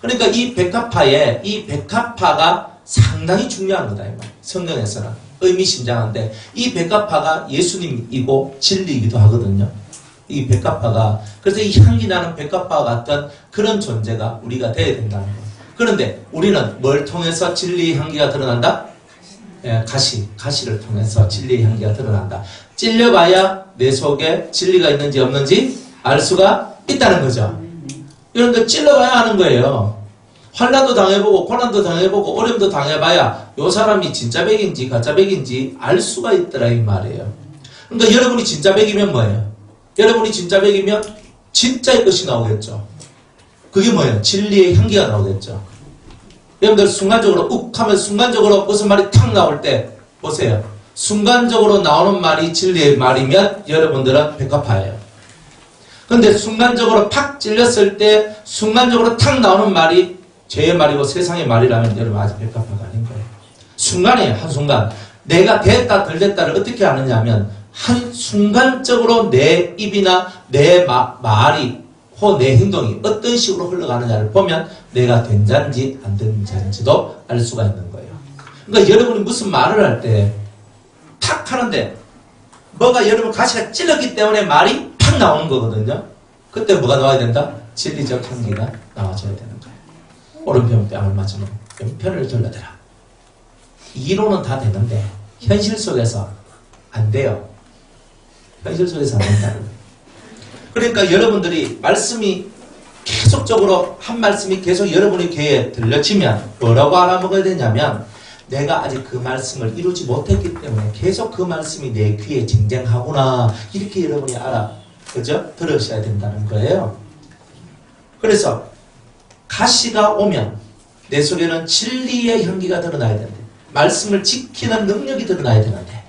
그러니까 이 백합화가 상당히 중요한 거다. 성경에서는 의미심장한데 이 백합화가 예수님이고 진리이기도 하거든요. 이 백합화가. 그래서 이 향기 나는 백합화 같은 그런 존재가 우리가 되어야 된다는 거예요. 그런데 우리는 뭘 통해서 진리의 향기가 드러난다? 가시를 통해서 진리의 향기가 드러난다. 찔려봐야 내 속에 진리가 있는지 없는지 알 수가 있다는 거죠. 이런데 찔러봐야 하는 거예요. 환난도 당해보고 고난도 당해보고 어려움도 당해봐야 이 사람이 진짜 백인지 가짜 백인지 알 수가 있더라 이 말이에요. 그러니까 여러분이 진짜 백이면 뭐예요? 여러분이 진짜 백이면 진짜의 것이 나오겠죠. 그게 뭐예요? 진리의 향기가 나오겠죠. 여러분들 순간적으로 욱 하면 순간적으로 무슨 말이 탁 나올 때 보세요. 순간적으로 나오는 말이 진리의 말이면 여러분들은 백합화예요. 근데 순간적으로 팍 찔렸을 때 순간적으로 탁 나오는 말이 죄의 말이고 세상의 말이라면 여러분 아직 백합화가 아닌 거예요. 순간이에요. 한순간. 내가 됐다 덜 됐다를 어떻게 아느냐 하면 한순간적으로 내 입이나 내 말이 혹 내 행동이 어떤 식으로 흘러가느냐를 보면 내가 된 자인지 안 된 자인지도 알 수가 있는 거예요. 그러니까 여러분이 무슨 말을 할 때 탁 하는데 뭐가 여러분 가시가 찔렀기 때문에 말이 팍 나오는 거거든요. 그때 뭐가 나와야 된다? 진리적 향기가 나와줘야 되는 거예요. 오른편 뺨을 맞으면 왼편을 돌려대라. 이론은 다 되는데 현실 속에서 안 돼요. 현실 속에서 안 된다는 거예요. 그러니까 여러분들이 말씀이 계속적으로 한 말씀이 계속 여러분의 귀에 들려지면 뭐라고 알아먹어야 되냐면 내가 아직 그 말씀을 이루지 못했기 때문에 계속 그 말씀이 내 귀에 쟁쟁하구나 이렇게 여러분이 그죠? 들으셔야 된다는 거예요. 그래서 가시가 오면 내 속에는 진리의 향기가 드러나야 되는데 말씀을 지키는 능력이 드러나야 되는데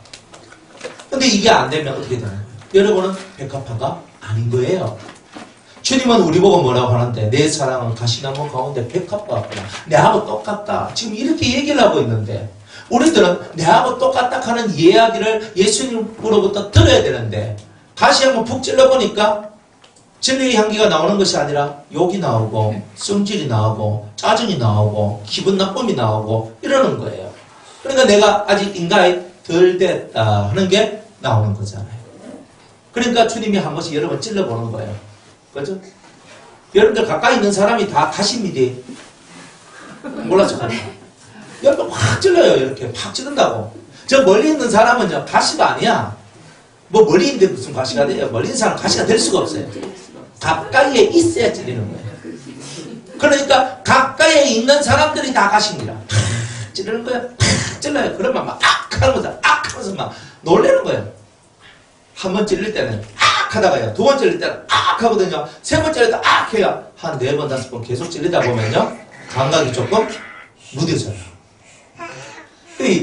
근데 이게 안 되면 어떻게 되나요? 여러분은 백합화가 아닌 거예요. 주님은 우리 보고 뭐라고 하는데 내 사랑은 가시나무 가운데 백합화 같구나. 내하고 똑같다. 지금 이렇게 얘기를 하고 있는데 우리들은 내하고 똑같다 하는 이야기를 예수님으로부터 들어야 되는데 가시 한번 푹 찔러보니까 진리의 향기가 나오는 것이 아니라 욕이 나오고 성질이 나오고 짜증이 나오고 기분 나쁨이 나오고 이러는 거예요. 그러니까 내가 아직 인간이 덜 됐다 하는 게 나오는 거잖아요. 그러니까 주님이 한 번씩 여러분 찔러보는 거예요. 그죠? 여러분들 가까이 있는 사람이 다 가십니다. 몰라서 그래요. 여러분 확 찔러요. 이렇게 확 찌른다고. 저 멀리 있는 사람은 가시가 아니야. 뭐 멀리 있는데 무슨 가시가 돼요? 멀리 있는 사람은 가시가 될 수가 없어요. 가까이에 있어야 찔리는 거예요. 그러니까 가까이에 있는 사람들이 다 가십니다. 팍 찌르는 거예요. 팍 찔러요. 그러면 막 악 하면서 악 하면서 막 놀래는 거예요. 한 번 찔릴 때는 악 하다가요. 두 번 찔릴 때는 악 하거든요. 세 번 찔릴 때 악 해요. 한 4번, 5번 계속 찔리다 보면요. 감각이 조금 무뎌져요.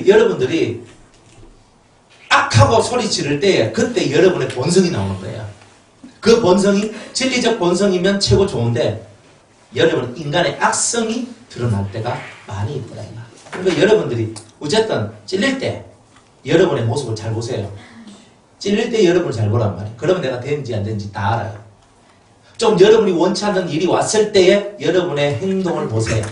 여러분들이 악하고 소리 지를 때 그때 여러분의 본성이 나오는 거예요. 그 본성이 진리적 본성이면 최고 좋은데 여러분 인간의 악성이 드러날 때가 많이 있더라. 그러니까 여러분들이 어쨌든 찔릴 때 여러분의 모습을 잘 보세요. 찔릴 때 여러분을 잘 보란 말이에요. 그러면 내가 되는지 안 되는지 다 알아요. 좀 여러분이 원치 않는 일이 왔을 때에 여러분의 행동을 보세요.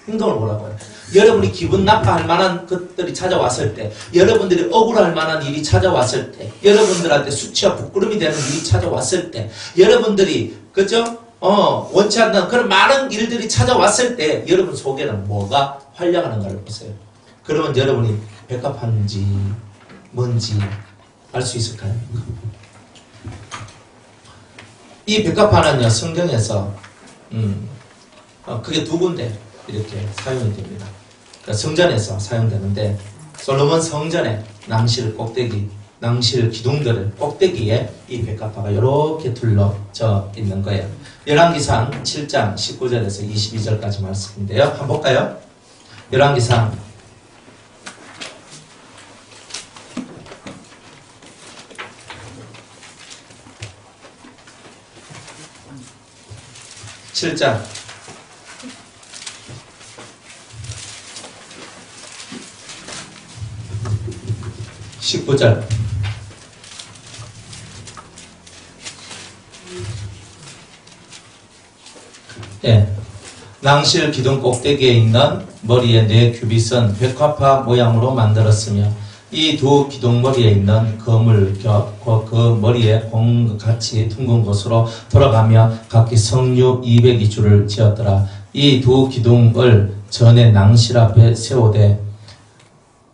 행동을 보라고요. 여러분이 기분 나빠할 만한 것들이 찾아왔을 때, 여러분들이 억울할 만한 일이 찾아왔을 때, 여러분들한테 수치와 부끄러움이 되는 일이 찾아왔을 때, 여러분들이 그죠? 원치 않는 그런 많은 일들이 찾아왔을 때 여러분 속에는 뭐가 활려가는가를 보세요. 그러면 여러분이 백합하는지 뭔지 알 수 있을까요? 이 백합화는요, 성경에서 그게 두 군데 이렇게 사용이 됩니다. 그러니까 성전에서 사용되는데, 솔로몬 성전에 낭실 꼭대기, 낭실 기둥들을 꼭대기에 이 백합화가 이렇게 둘러져 있는 거예요. 열왕기상 7장 19절에서 22절까지 말씀인데요. 한번 볼까요? 열왕기상 7장 19절. 예. 낭실 기둥 꼭대기에 있는 머리에 4규빗은 백합화 모양으로 만들었으며 이 두 기둥 머리에 있는 거물 겹, 그 머리에 공같이 둥근 곳으로 돌아가며 각기 석류 202줄을 지었더라. 이 두 기둥을 전에 낭실 앞에 세우되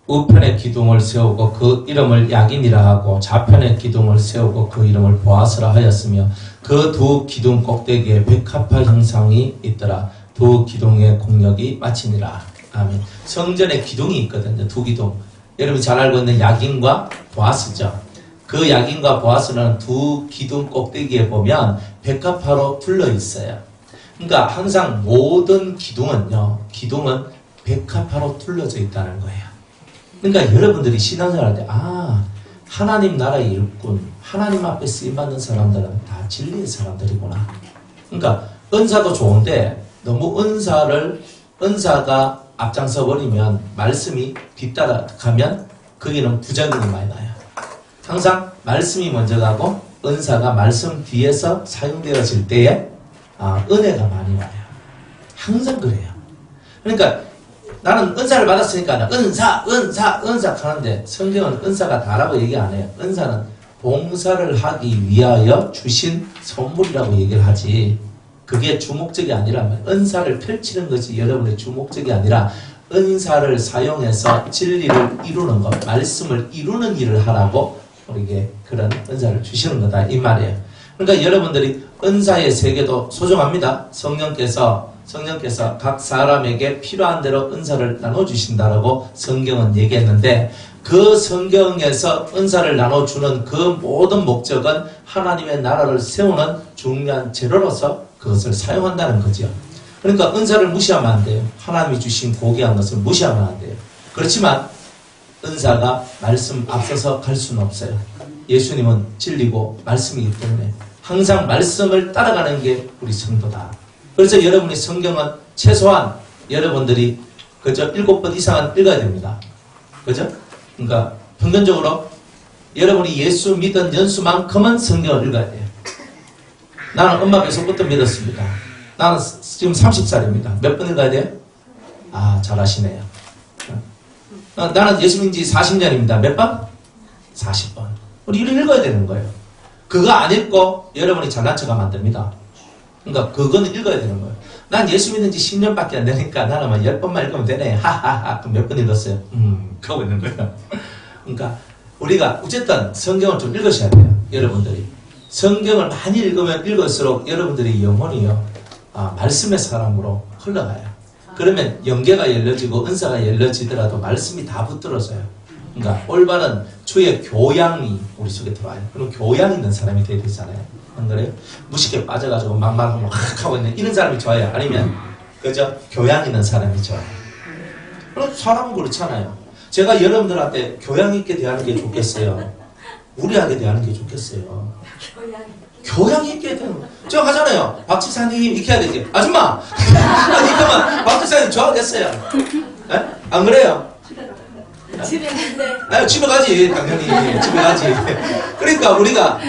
우편의 기둥을 세우고 그 이름을 야긴이라 하고 좌편의 기둥을 세우고 그 이름을 보아스라 하였으며 그 두 기둥 꼭대기에 백합화 형상이 있더라. 두 기둥의 공력이 마치니라. 아멘. 성전에 기둥이 있거든요. 두 기둥. 여러분이 잘 알고 있는 야긴과 보아스죠. 그 야긴과 보아스는 두 기둥 꼭대기에 보면 백합화로 둘러 있어요. 그러니까 항상 모든 기둥은요, 기둥은 백합화로 둘러져 있다는 거예요. 그러니까 여러분들이 신앙생활 할 때, 하나님 나라의 일꾼, 하나님 앞에 쓰임받는 사람들은 다 진리의 사람들이구나. 그러니까 은사도 좋은데 너무 은사가 앞장서 버리면 말씀이 뒤따라가면 거기는 부작용이 많이 나요. 항상 말씀이 먼저 가고 은사가 말씀 뒤에서 사용되어질 때에 은혜가 많이 와요. 항상 그래요. 그러니까 나는 은사를 받았으니까 은사 하는데 성경은 은사가 다라고 얘기 안 해요. 은사는 봉사를 하기 위하여 주신 선물이라고 얘기를 하지. 그게 주목적이 아니라면 은사를 펼치는 것이 여러분의 주목적이 아니라 은사를 사용해서 진리를 이루는 것, 말씀을 이루는 일을 하라고 우리에게 그런 은사를 주시는 거다 이 말이에요. 그러니까 여러분들이 은사의 세계도 소중합니다. 성령께서 각 사람에게 필요한 대로 은사를 나눠주신다라고 성경은 얘기했는데 그 성경에서 은사를 나눠주는 그 모든 목적은 하나님의 나라를 세우는 중요한 재료로서 그것을 사용한다는 거죠. 그러니까 은사를 무시하면 안 돼요. 하나님이 주신 고귀한 것을 무시하면 안 돼요. 그렇지만 은사가 말씀 앞서서 갈 수는 없어요. 예수님은 진리고 말씀이기 때문에 항상 말씀을 따라가는 게 우리 성도다. 그래서 여러분이 성경은 최소한 여러분들이 그저 7번 이상은 읽어야 됩니다. 그죠? 그러니까 평균적으로 여러분이 예수 믿은 연수만큼은 성경을 읽어야 돼요. 나는 엄마 뱃속부터 믿었습니다. 나는 지금 30살입니다. 몇 번 읽어야 돼요? 잘하시네요. 나는 예수 믿은 지 40년입니다. 몇 번? 40번. 우리 이걸 읽어야 되는 거예요. 그거 안 읽고 여러분이 잘난 척하면 안 됩니다. 그러니까 그거는 읽어야 되는 거예요. 난 예수 믿은 지 10년밖에 안 되니까 나는 10번만 읽으면 되네. 하하하. 그럼 몇 번 읽었어요? 그러고 있는 거예요. 그러니까 우리가 어쨌든 성경을 좀 읽으셔야 돼요. 여러분들이. 성경을 많이 읽으면 읽을수록 여러분들의 영혼이요. 말씀의 사람으로 흘러가요. 그러면 영계가 열려지고 은사가 열려지더라도 말씀이 다 붙들어져요. 그러니까 올바른 주의 교양이 우리 속에 들어와요. 그럼 교양 있는 사람이 돼야 되잖아요. 안 그래요? 무식에 빠져가지고 막 말하고 막 하고 있는 이런 사람이 좋아요. 아니면 그저 교양 있는 사람이 좋아요. 그럼 사람은 그렇잖아요. 제가 여러분들한테 교양 있게 대하는 게 좋겠어요? 무리하게 대하는 게 좋겠어요? 교양 있게 대하는 거. 저 하잖아요. 박 지사님 이렇게 해야 되지. 아줌마! 아니 그러면 박 지사님 좋아하겠어요? 에? 안 그래요? 집에 가는데. 집에 가지. 당연히 집에 가지. 그러니까 우리가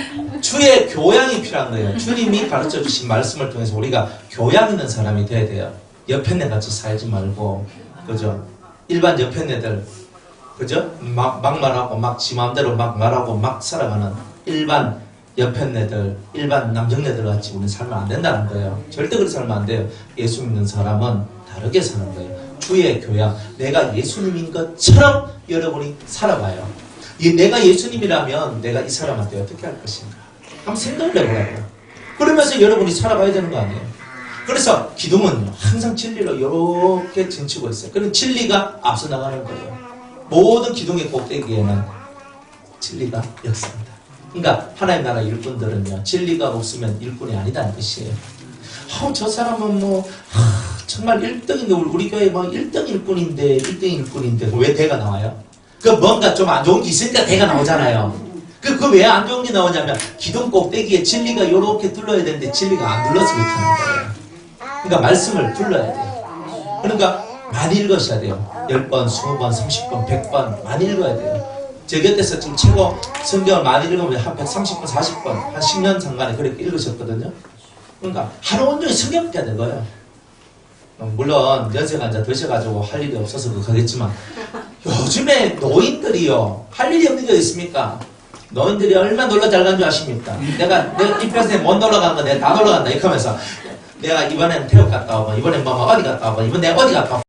주의 교양이 필요한 거예요. 주님이 가르쳐 주신 말씀을 통해서 우리가 교양 있는 사람이 돼야 돼요. 옆에네 같이 살지 말고, 그죠? 일반 옆에네들, 그죠? 막 말하고, 막 지 마음대로 막 말하고, 막 살아가는 일반 옆에 애들, 일반 남정네들 같이 우리는 살면 안 된다는 거예요. 절대 그렇게 살면 안 돼요. 예수 믿는 사람은 다르게 사는 거예요. 주의 교양, 내가 예수님인 것처럼 여러분이 살아가요. 내가 예수님이라면 내가 이 사람한테 어떻게 할 것인가 한번 생각을 해보라고요. 그러면서 여러분이 살아가야 되는 거 아니에요. 그래서 기둥은요 항상 진리로 이렇게 진치고 있어요. 그럼 진리가 앞서 나가는 거예요. 모든 기둥의 꼭대기에는 진리가 있습니다. 그러니까 하나님 나라 일꾼들은요 진리가 없으면 일꾼이 아니다는 뜻이에요. 저 사람은 정말 1등인데 우리 교회 1등 일꾼인데 왜 대가 나와요? 그 뭔가 좀 안 좋은 게 있으니까 대가 나오잖아요. 그 왜 안 좋은 게 나오냐면 기둥 꼭대기에 진리가 이렇게 둘러야 되는데 진리가 안 둘러서 그렇게 하는 거예요. 그러니까 말씀을 둘러야 돼요. 그러니까 많이 읽으셔야 돼요. 10번, 20번, 30번, 100번 많이 읽어야 돼요. 제 곁에서 지금 최고 성경을 많이 읽으면 한 130번, 40번, 한 10년 상간에 그렇게 읽으셨거든요. 그러니까 하루 온종일 성경 읽게 된 거예요. 물론 연세가 이제 드셔가지고 할 일이 없어서 그러겠지만 요즘에 노인들이요 할 일이 없는 게 있습니까? 노인들이 얼마나 놀러 잘 간 줄 아십니까? 내가 이 평생에 못 놀러 간 거 내가 다 놀러 간다 이렇게 하면서 내가 이번엔 태국 갔다 오고 이번엔 어디 갔다 오고 이번 내가 어디 갔다 오고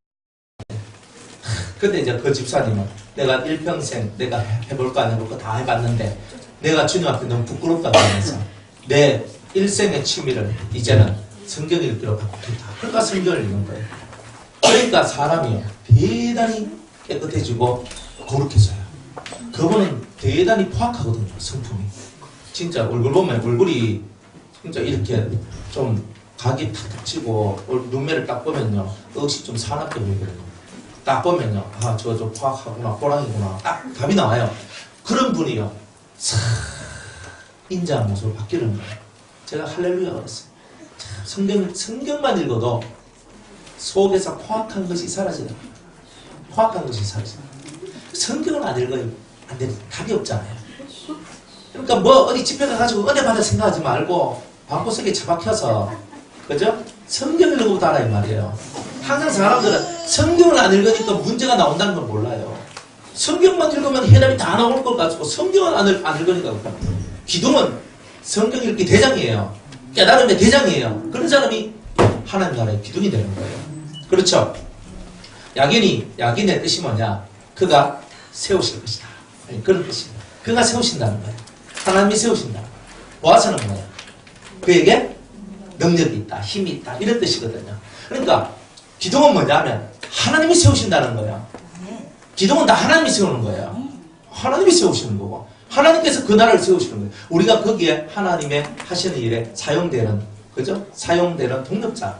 근데 이제 그 집사님은 내가 일평생 내가 해볼까 안 해볼까 다 해봤는데 내가 주님 앞에 너무 부끄럽다고 하면서 내 일생의 취미를 이제는 성경 읽기로 바꾸겠다. 그러니까 성경을 읽는 거예요. 그러니까 사람이 대단히 깨끗해지고 거룩해져요. 그분은 대단히 포악하거든요. 성품이. 진짜 얼굴 보면 얼굴이 진짜 이렇게 좀 각이 탁탁 치고 눈매를 딱 보면요. 억시 좀 사납게 보이거든요. 딱 보면요. 아, 저거 좀 포악하구나. 호랑이구나. 딱 답이 나와요. 그런 분이요. 싹 인자한 모습으로 바뀌는 거예요. 제가 할렐루야 그랬어요. 성경만 읽어도 속에서 포악한 것이 사라지는 거예요. 포악한 것이 사라지는 거예요. 성경을 안 읽어요. 안 되는 답이 없잖아요. 그러니까 어디 집회 가가지고 은혜받을 생각하지 말고 방구석에 처박혀서 그죠? 성경을 읽고 달아 이 말이에요. 항상 사람들은 성경을 안 읽으니까 문제가 나온다는 걸 몰라요. 성경만 읽으면 해답이 다 나올 것 같고 성경을 안 읽으니까 기둥은 성경 읽기 대장이에요. 깨달음의 대장이에요. 그런 사람이 하나님 나라의 기둥이 되는 거예요. 그렇죠? 야긴의 뜻이 뭐냐? 그가 세우실 것이다. 그런 뜻입니다. 그가 세우신다는 거예요. 하나님이 세우신다. 모아서는 뭐예요? 그에게 능력이 있다, 힘이 있다 이런 뜻이거든요. 그러니까 기둥은 뭐냐면 하나님이 세우신다는 거예요. 기둥은 다 하나님이 세우는 거예요. 하나님이 세우시는 거고 하나님께서 그 나라를 세우시는 거예요. 우리가 거기에 하나님의 하시는 일에 사용되는 그죠? 사용되는 동력자지.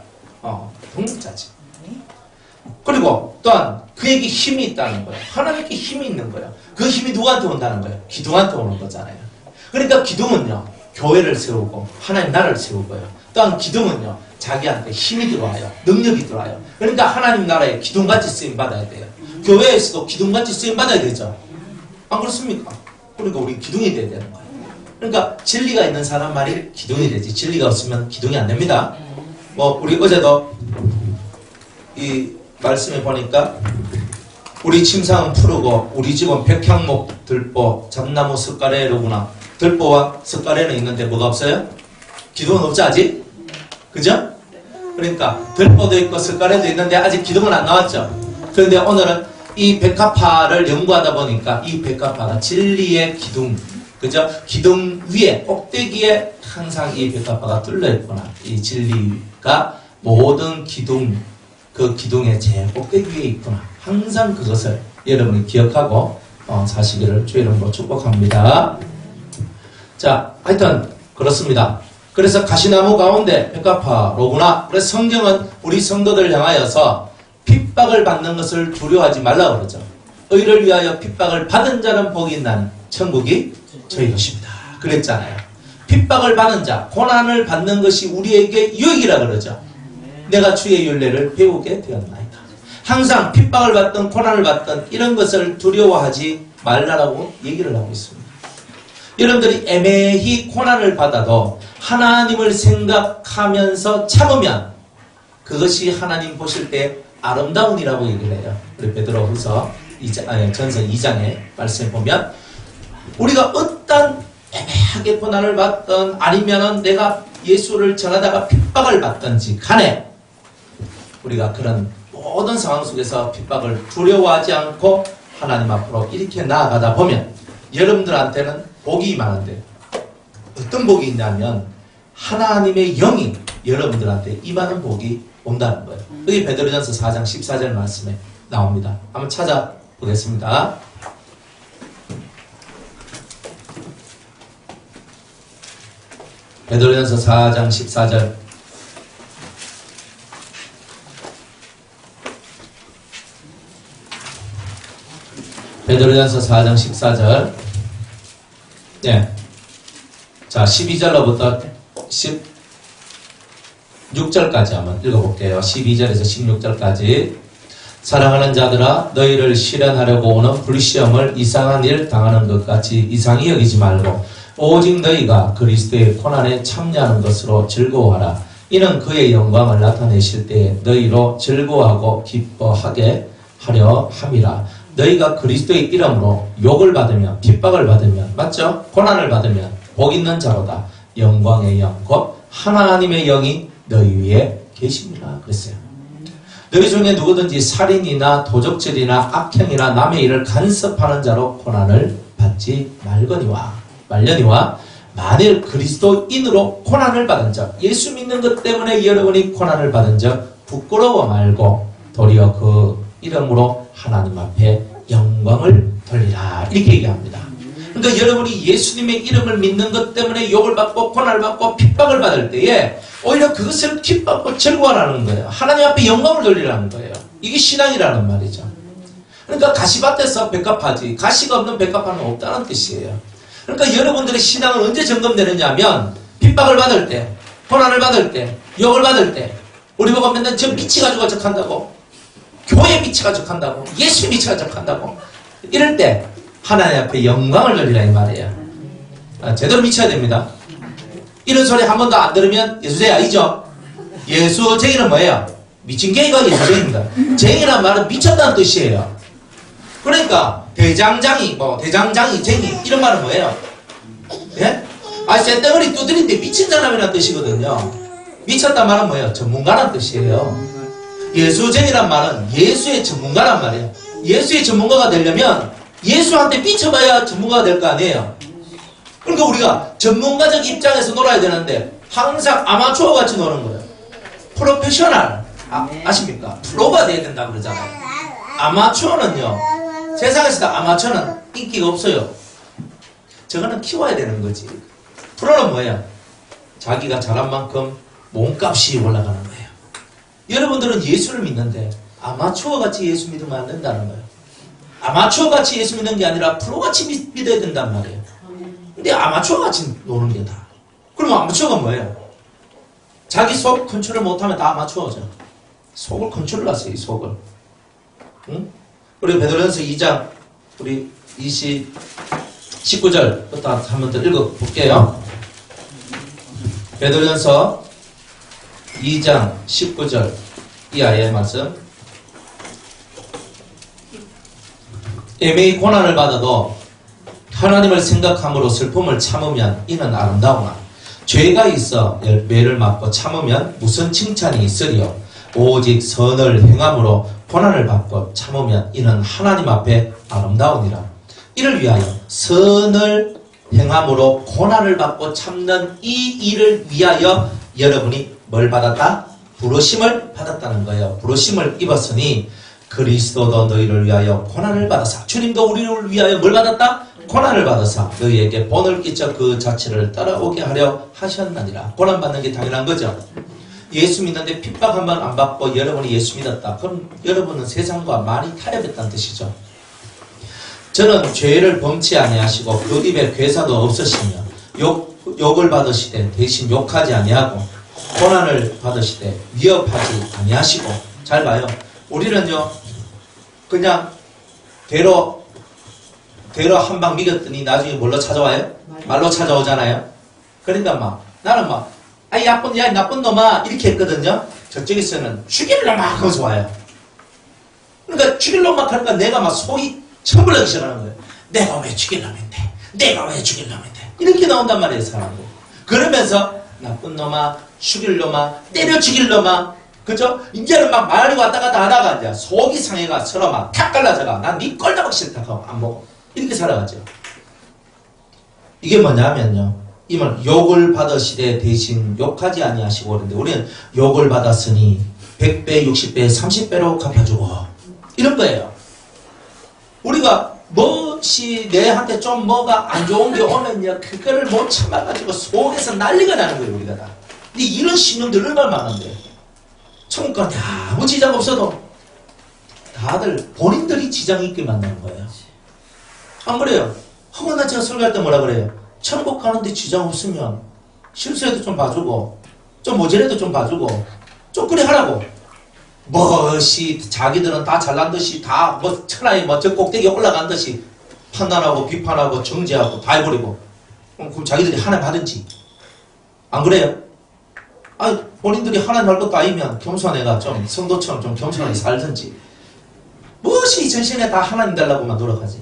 그리고 또한 그에게 힘이 있다는 거예요. 하나님께 힘이 있는 거예요. 그 힘이 누구한테 온다는 거예요? 기둥한테 오는 거잖아요. 그러니까 기둥은요 교회를 세우고 하나님 나라를 세우고요. 또한 기둥은요 자기한테 힘이 들어와요. 능력이 들어와요. 그러니까 하나님 나라에 기둥같이 쓰임 받아야 돼요. 교회에서도 기둥같이 쓰임 받아야 되죠. 안 그렇습니까? 그러니까 우리 기둥이 돼야 되는 거예요. 그러니까 진리가 있는 사람만이 기둥이 되지 진리가 없으면 기둥이 안 됩니다. 우리 어제도 이 말씀에 보니까 우리 침상은 푸르고 우리 집은 백향목, 들보, 잡나무, 석가래로구나. 들보와 석가래는 있는데 뭐가 없어요? 기둥은 없죠 아직? 그죠? 그러니까 들보도 있고 석가래도 있는데 아직 기둥은 안 나왔죠. 그런데 오늘은 이 백합화를 연구하다 보니까 이 백합화가 진리의 기둥, 그죠? 기둥 위에 꼭대기에 항상 이 백합화가 뚫려 있구나. 이 진리가 모든 기둥, 그 기둥의 제일 꼭대기 위에 있구나. 항상 그것을 여러분이 기억하고 사시기를 주의 이름으로 축복합니다. 자, 하여튼 그렇습니다. 그래서 가시나무 가운데 백합화로구나. 그래서 성경은 우리 성도들 향하여서 핍박을 받는 것을 두려워하지 말라고 그러죠. 의를 위하여 핍박을 받은 자는 복이 있나니 천국이 저희 것입니다. 그랬잖아요. 핍박을 받는 자, 고난을 받는 것이 우리에게 유익이라 그러죠. 내가 주의 윤례를 배우게 되었나이다. 항상 핍박을 받든 고난을 받든 이런 것을 두려워하지 말라라고 얘기를 하고 있습니다. 여러분들이 애매히 고난을 받아도 하나님을 생각하면서 참으면 그것이 하나님 보실 때 아름다운이라고 얘기를 해요. 우리 전서 2장의 말씀에 보면 우리가 어떤 애매한 심하게 고난을 받던 아니면은 내가 예수를 전하다가 핍박을 받던지 간에 우리가 그런 모든 상황 속에서 핍박을 두려워하지 않고 하나님 앞으로 이렇게 나아가다 보면 여러분들한테는 복이 많은데 어떤 복이 있냐면 하나님의 영이 여러분들한테 임하는 복이 온다는 거예요. 여기 베드로전서 4장 14절 말씀에 나옵니다. 한번 찾아보겠습니다. 베드로전서 4장 14절. 베드로전서 4장 14절. 네. 자, 12절로부터 16절까지 한번 읽어볼게요. 12절에서 16절까지. 사랑하는 자들아, 너희를 시련하려고 오는 불시험을 이상한 일 당하는 것 같이 이상히 여기지 말고 오직 너희가 그리스도의 고난에 참여하는 것으로 즐거워하라. 이는 그의 영광을 나타내실 때에 너희로 즐거워하고 기뻐하게 하려 함이라. 너희가 그리스도의 이름으로 욕을 받으면 핍박을 받으면 맞죠? 고난을 받으면 복 있는 자로다. 영광의 영 곧 하나님의 영이 너희 위에 계십니다. 그랬어요. 너희 중에 누구든지 살인이나 도적질이나 악행이나 남의 일을 간섭하는 자로 고난을 받지 말려니와 만일 그리스도인으로 고난을 받은 자, 예수 믿는 것 때문에 여러분이 고난을 받은 자 부끄러워 말고 도리어 그 이름으로 하나님 앞에 영광을 돌리라. 이렇게 얘기합니다. 그러니까 여러분이 예수님의 이름을 믿는 것 때문에 욕을 받고 고난을 받고 핍박을 받을 때에 오히려 그것을 기뻐하고 즐거워하라는 거예요. 하나님 앞에 영광을 돌리라는 거예요. 이게 신앙이라는 말이죠. 그러니까 가시밭에서 백합하지 가시가 없는 백합화는 없다는 뜻이에요. 그러니까 여러분들의 신앙은 언제 점검되느냐 하면 핍박을 받을 때, 고난을 받을 때, 욕을 받을 때 우리 보고 맨날 저 미치가지고 적한다고, 교회 미치가지고 한다고, 예수 미치가지고 한다고 이럴 때 하나님 앞에 영광을 돌리라 이 말이에요. 제대로 미쳐야 됩니다. 이런 소리 한 번도 안 들으면 예수쟁이 아니죠? 예수쟁이는 뭐예요? 미친 개가 예수쟁이입니다. 쟁이란 말은 미쳤다는 뜻이에요. 그러니까 대장장이, 쟁이 이런 말은 뭐예요? 예? 쇳덩어리 두드린데 미친 사람이라는 뜻이거든요. 미쳤단 말은 뭐예요? 전문가란 뜻이에요. 예수쟁이란 말은 예수의 전문가란 말이에요. 예수의 전문가가 되려면 예수한테 미쳐봐야 전문가가 될 거 아니에요. 그러니까 우리가 전문가적 입장에서 놀아야 되는데 항상 아마추어 같이 노는 거예요. 프로페셔널 아십니까? 프로가 돼야 된다고 그러잖아요. 아마추어는요, 세상에서 아마추어는 인기가 없어요. 저거는 키워야 되는 거지. 프로는 뭐예요? 자기가 잘한 만큼 몸값이 올라가는 거예요. 여러분들은 예수를 믿는데 아마추어 같이 예수 믿으면 안 된다는 거예요. 아마추어 같이 예수 믿는 게 아니라 프로 같이 믿어야 된단 말이에요. 근데 아마추어 같이 노는 게 다. 그러면 아마추어가 뭐예요? 자기 속 컨트롤 못하면 다 아마추어죠. 속을 컨트롤하세요, 이 속을. 응? 우리 베드로전서 2장 우리 19절부터 한번 더 읽어볼게요. 베드로전서 2장 19절 이하의 말씀. 애매히 고난을 받아도 하나님을 생각함으로 슬픔을 참으면 이는 아름다우나 죄가 있어 열매를 맞고 참으면 무슨 칭찬이 있으리요. 오직 선을 행함으로 고난을 받고 참으면 이는 하나님 앞에 아름다우니라. 이를 위하여 선을 행함으로 고난을 받고 참는 이 일을 위하여 여러분이 뭘 받았다? 부르심을 받았다는 거예요. 부르심을 입었으니 그리스도도 너희를 위하여 고난을 받았사. 주님도 우리를 위하여 뭘 받았다? 고난을 받았사. 너희에게 본을 끼쳐 그 자체를 따라오게 하려 하셨느니라. 고난받는 게 당연한 거죠. 예수 믿는데 핍박 한 번 안 받고 여러분이 예수 믿었다. 그럼 여러분은 세상과 많이 타협했다는 뜻이죠. 저는 죄를 범치 아니하시고 그 입에 괴사도 없으시며 욕을 받으시되 대신 욕하지 아니하고 고난을 받으시되 위협하지 아니하시고. 잘 봐요. 우리는요 그냥 대로 한 방 미겼더니 나중에 뭘로 찾아와요? 말로 찾아오잖아요. 그러니까 막 나는 막 아이 나쁜 놈아 이렇게 했거든요. 저쪽에서는 죽일 놈아 하면서 와요. 그러니까 죽일 놈아 하니까 내가 막 속이 천불나기 시작하는 거예요. 내가 왜 죽일 놈인데? 내가 왜 죽일 놈인데? 이렇게 나온단 말이에요, 사람들. 그러면서 나쁜 놈아, 죽일 놈아, 때려 죽일 놈아, 그죠? 이제는 막 말이 왔다 갔다 하다가 이제 속이 상해가 서로 막 탁 갈라져가. 난 네 꼴다박 싫다 하고 안 먹어. 이렇게 살아가죠. 이게 뭐냐면요. 이말 욕을 받으시되 대신 욕하지 아니하시고 그러는데 우리는 욕을 받았으니 100배, 60배, 30배로 갚아주고 이런 거예요. 우리가 무엇이 내한테 좀 뭐가 안 좋은 게 오면요 그거를 못 참아가지고 속에서 난리가 나는 거예요. 우리가 다. 근데 이런 신놈들 얼마나 많은데 천국 가는데 아무 지장 없어도 다들 본인들이 지장이 있게 만나는 거예요. 안 그래요? 허구나 제가 설교할 때 뭐라 그래요? 천국 가는데 지장 없으면 실수해도 좀 봐주고 좀 모자라도 좀 봐주고 좀 그래 하라고. 뭐시 자기들은 다 잘난 듯이 다 뭐 천하에 뭐 저 꼭대기에 올라간 듯이 판단하고 비판하고 정죄하고 다 해버리고 그럼 자기들이 하나님 하든지 안 그래요? 아니 본인들이 하나님 할 것도 아니면 겸손해가 좀 성도처럼 좀 겸손하게 살든지 무엇이 전신에 다 하나님 달라고만 노력하지.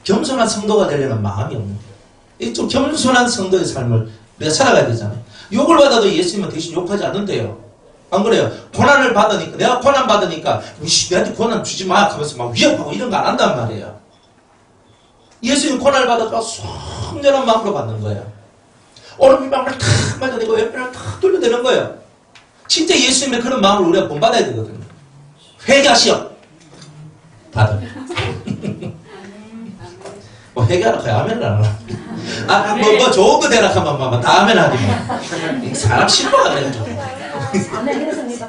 겸손한 성도가 되려는 마음이 없는데 이 좀 겸손한 성도의 삶을 우리가 살아가야 되잖아요. 욕을 받아도 예수님은 대신 욕하지 않는데요. 안 그래요? 고난을 받으니까 내가 고난 받으니까 내한테 고난 주지 마 하면서 막 위협하고 이런 거 안 한단 말이에요. 예수님 고난을 받아서 성전한 마음으로 받는 거예요. 오른비방을 탁 맞아내고 왼편을 탁 돌려대는 거예요. 진짜 예수님의 그런 마음을 우리가 본받아야 되거든요. 회개하시오. 다들. 뭐 회개하라 해야 아멘을 안 하나. 뭐 좋은 거 되라 하면 다 아멘 하지 뭐. 사람 신부가 그래가지고. 아멘 했습니다.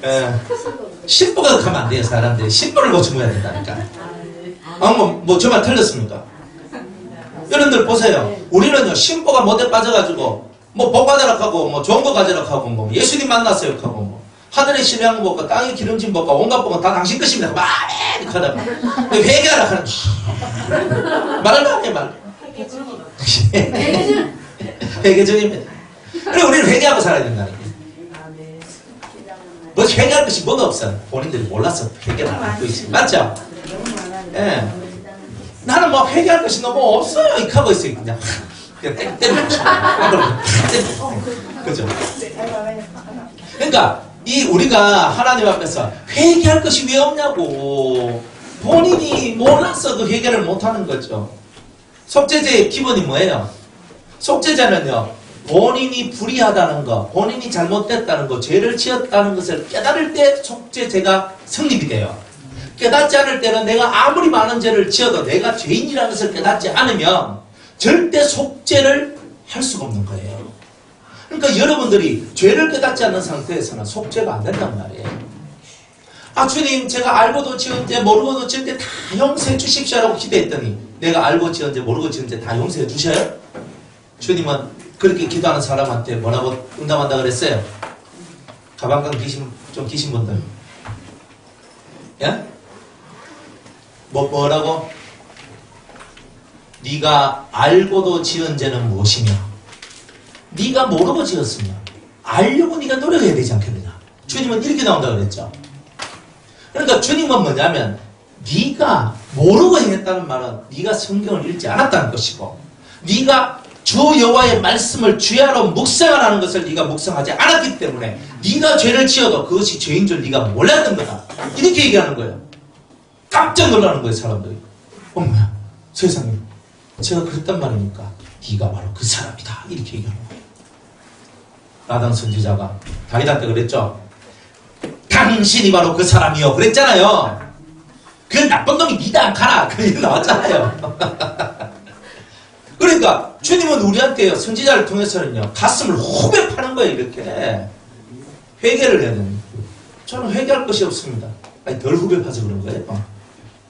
예. 신부가 하면 안 돼요. 사람들이 신부를 고쳐야 된다니까. 뭐 저말 틀렸습니까? 여러분들 보세요. 우리는요 신부가 못에 빠져가지고 뭐 복 받으라 하고 뭐 좋은 거 가지라 하고 뭐 예수님 만났어요 하고 뭐 하늘의 신뢰한 거 먹고 땅의 기름진 먹고 온갖 복은 다 당신 것입니다. 막 이렇게 하다가 회개하라 하는 말을 안 해 말. 회개적입니다. 그리고 우리는 회개하고 살아야 된다는 거예요. 뭐 회개할 것이 뭐가 없어. 본인들이 몰라서 회개를 안 하고 있어요. 맞죠? 예. 나는 뭐 회개할 것이 너무 없어요. 이렇게 하고 있어요. 그냥 때리고 싶어. 그죠? 그러니까 이 우리가 하나님 앞에서 회개할 것이 왜 없냐고. 본인이 몰라서 그 회개를 못하는 거죠. 속죄제의 기본이 뭐예요? 속죄제는요 본인이 불의하다는 거, 본인이 잘못됐다는 거, 죄를 지었다는 것을 깨달을 때 속죄제가 성립이 돼요. 깨닫지 않을 때는 내가 아무리 많은 죄를 지어도 내가 죄인이라는 것을 깨닫지 않으면 절대 속죄를 할 수가 없는 거예요. 그러니까 여러분들이 죄를 깨닫지 않는 상태에서는 속죄가 안 된단 말이에요. 아 주님 제가 알고도 지은 죄 모르고도 지은 죄 다 용서해 주십시오라고 기도했더니 내가 알고 지은 죄 모르고 지은 죄 다 용서해 주셔요? 주님은 그렇게 기도하는 사람한테 뭐라고 응답한다 그랬어요? 가방강 좀 기신 분들 예? 뭐라고? 네가 알고도 지은 죄는 무엇이며 네가 모르고 지었으며 알려고 네가 노력해야 되지 않겠느냐. 주님은 이렇게 나온다고 그랬죠. 그러니까 주님은 뭐냐면 네가 모르고 행했다는 말은 네가 성경을 읽지 않았다는 것이고 네가 주 여호와의 말씀을 주야로 묵상을 하는 것을 네가 묵상하지 않았기 때문에 네가 죄를 지어도 그것이 죄인 줄 네가 몰랐던 거다. 이렇게 얘기하는 거예요. 깜짝 놀라는 거예요. 사람들이. 엄마야 세상에 제가 그랬단 말입니까? 네가 바로 그 사람이다. 이렇게 얘기하는 거예요. 나단 선지자가 다윗한테 그랬죠. 당신이 바로 그 사람이요 그랬잖아요. 그 나쁜 놈이 니다 가라 그 얘기 나왔잖아요. 그러니까 주님은 우리한테 선지자를 통해서는요 가슴을 후벼 파는 거예요. 이렇게 회개를 해야 됩니다. 저는 회개할 것이 없습니다. 아니 덜 후벼 파서 그런 거예요.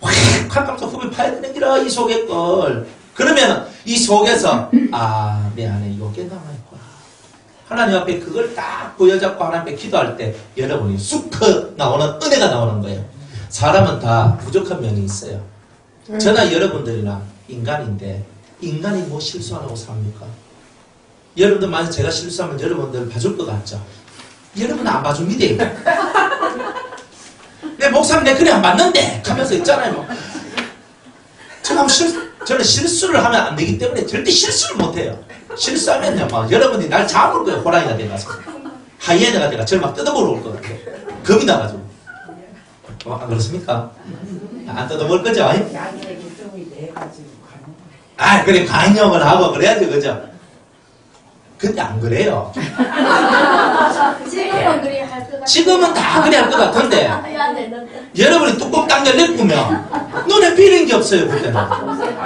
확 하면서 후벼 파야 되는 기라 이 속의 걸. 그러면 이 속에서 아 내 안에 요게 남아있구나. 하나님 앞에 그걸 딱 보여잡고 하나님 앞에 기도할 때 여러분이 쑥 나오는 은혜가 나오는 거예요. 사람은 다 부족한 면이 있어요. 저나 여러분들이나 인간인데 인간이 뭐 실수하라고 삽니까? 여러분들 만약 제가 실수하면 여러분들 봐줄 것 같죠? 여러분은 안 봐줍니다. 내 목사님 내 그래 안 맞는데 하면서 있잖아요. 뭐. 제가 저는 실수를 하면 안 되기 때문에 절대 실수를 못해요. 실수하면요, 막 여러분이 날 잡을 거예요. 호랑이가 돼가서. 하이에나가 돼가 저를 막 뜯어먹으러 올 것 같아요. 겁이 나가지고. 안 그렇습니까? 안 뜯어먹을 거죠? 양에게 좀이 내가지고 가는 아, 그래, 강령을 하고 그래야죠, 그죠? 근데 안 그래요. 지금은 그리 할것 같아요. 지금은 다 그래 할 것 같은데, 해야 되는데. 여러분이 뚜껑 딱 열렸으면 눈에 비는 게 없어요, 그때는.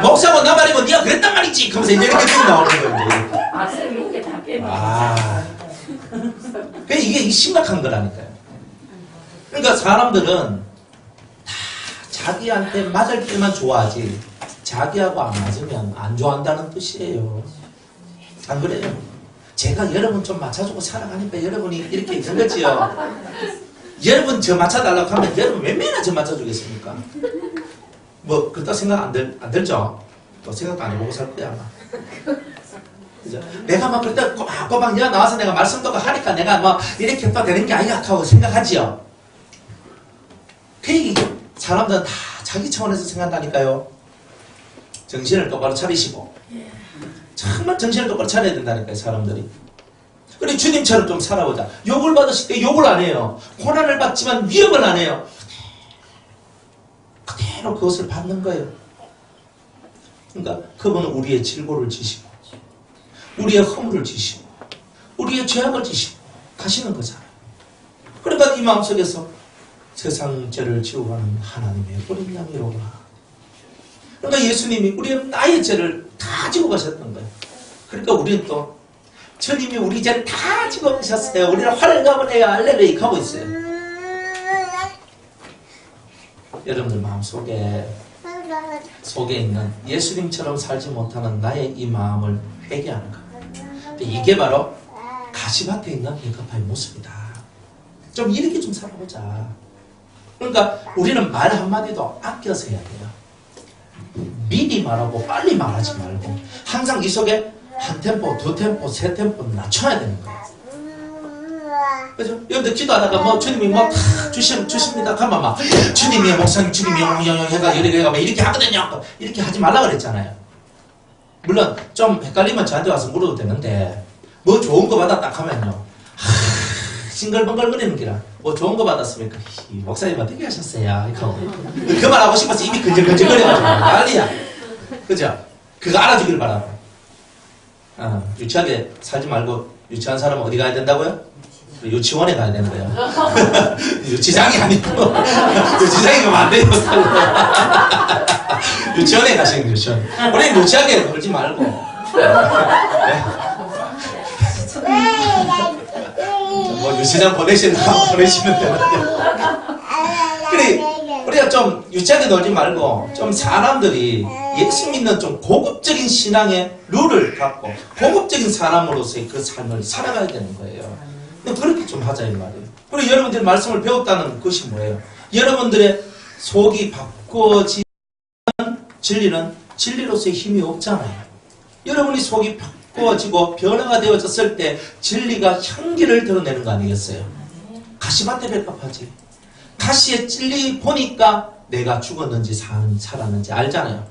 목사고 나 말이고 네가 그랬단 말이지! 하면서 이제 이렇게 쭉 나오는 거예요, 이제. 아, 쌤 이게 다 빼면 아. 그러니까 이게 심각한 거라니까요. 그러니까 사람들은 다 자기한테 맞을 때만 좋아하지 자기하고 안 맞으면 안 좋아한다는 뜻이에요. 안 그래요? 제가 여러분 좀 맞춰주고 살아가니까 여러분이 이렇게 있는 거지요. 여러분 저 맞춰달라고 하면 여러분 몇 명이나 저 맞춰주겠습니까? 뭐 그렇다 생각 안 들죠? 또 생각도 안 해보고 살 거야 아마. 그죠? 내가 막 그때 꼬박꼬박 여 나와서 내가 말씀도 하니까 내가 뭐 이렇게 또 되는 게 아니야 하고 생각하지요. 그 사람들은 다 자기 차원에서 생각한다니까요. 정신을 똑바로 차리시고 정말 정신을 똑바로 차려야 된다니까요. 사람들이. 그래 주님처럼 좀 살아보자. 욕을 받으실 때 욕을 안 해요. 고난을 받지만 위협을 안 해요. 그대로 그것을 받는 거예요. 그러니까 그분은 우리의 질고를 지시고 우리의 허물을 지시고 우리의 죄악을 지시고 가시는 거잖아요. 그러니까 이 마음속에서 세상 죄를 지고 가는 하나님의 어린 양이로구나. 그러니까 예수님이 우리의 나의 죄를 다 지고 가셨던 거예요. 그러니까 우리는 또 주님이 우리 죄를 다 지고 가셨어요. 우리는 활을 해요. 알레르기 하고 있어요. 여러분들 마음속에 있는 예수님처럼 살지 못하는 나의 이 마음을 회개하는 것. 이게 바로 가시밭에 있는 백합화의 모습이다. 좀 이렇게 좀 살아보자. 그러니까 우리는 말 한마디도 아껴서 해야 돼요. 미리 말하고 빨리 말하지 말고 항상 이 속에 한 템포, 두 템포, 세 템포 낮춰야 되는 거예요. 그죠? 여러분들 기도하다가 뭐 주님이 뭐 주십니다. 가만 막 주님이 목사님 주님이 영영영 해가 이렇게 하거든요. 이렇게 하지 말라 그랬잖아요. 물론 좀 헷갈리면 저한테 와서 물어도 되는데 뭐 좋은 거 받았다 하면요. 싱글벙글거리는 기라 뭐 좋은 거 받았습니까? 목사님 어떻게 하셨어요? 그 말 하고 싶어서 입이 근질근질거려가지고 난리야. 그죠? 그거 알아주길 바라고. 유치하게 살지 말고 유치한 사람은 어디 가야 된다고요? 유치원에 가야 되는 거예요. 유치장이 아니고 유치장이 가면 안 돼요. 유치원에 가시는 유치원. 우리 유치하게 놀지 말고. 뭐 유치장 보내시면 되는데. 그래 우리가 좀 유치하게 놀지 말고 좀 사람들이 예수 믿는 좀 고급적인 신앙의 룰을 갖고 고급적인 사람으로서의 그 삶을 살아가야 되는 거예요. 그렇게 좀 하자 이 말이에요. 그리고 여러분들이 말씀을 배웠다는 것이 뭐예요? 여러분들의 속이 바꿔지는 진리는 진리로서의 힘이 없잖아요. 여러분이 속이 바꿔지고 변화가 되어졌을 때 진리가 향기를 드러내는 거 아니겠어요? 가시밭에 백합하지. 가시의 진리 보니까 내가 죽었는지 살았는지 알잖아요.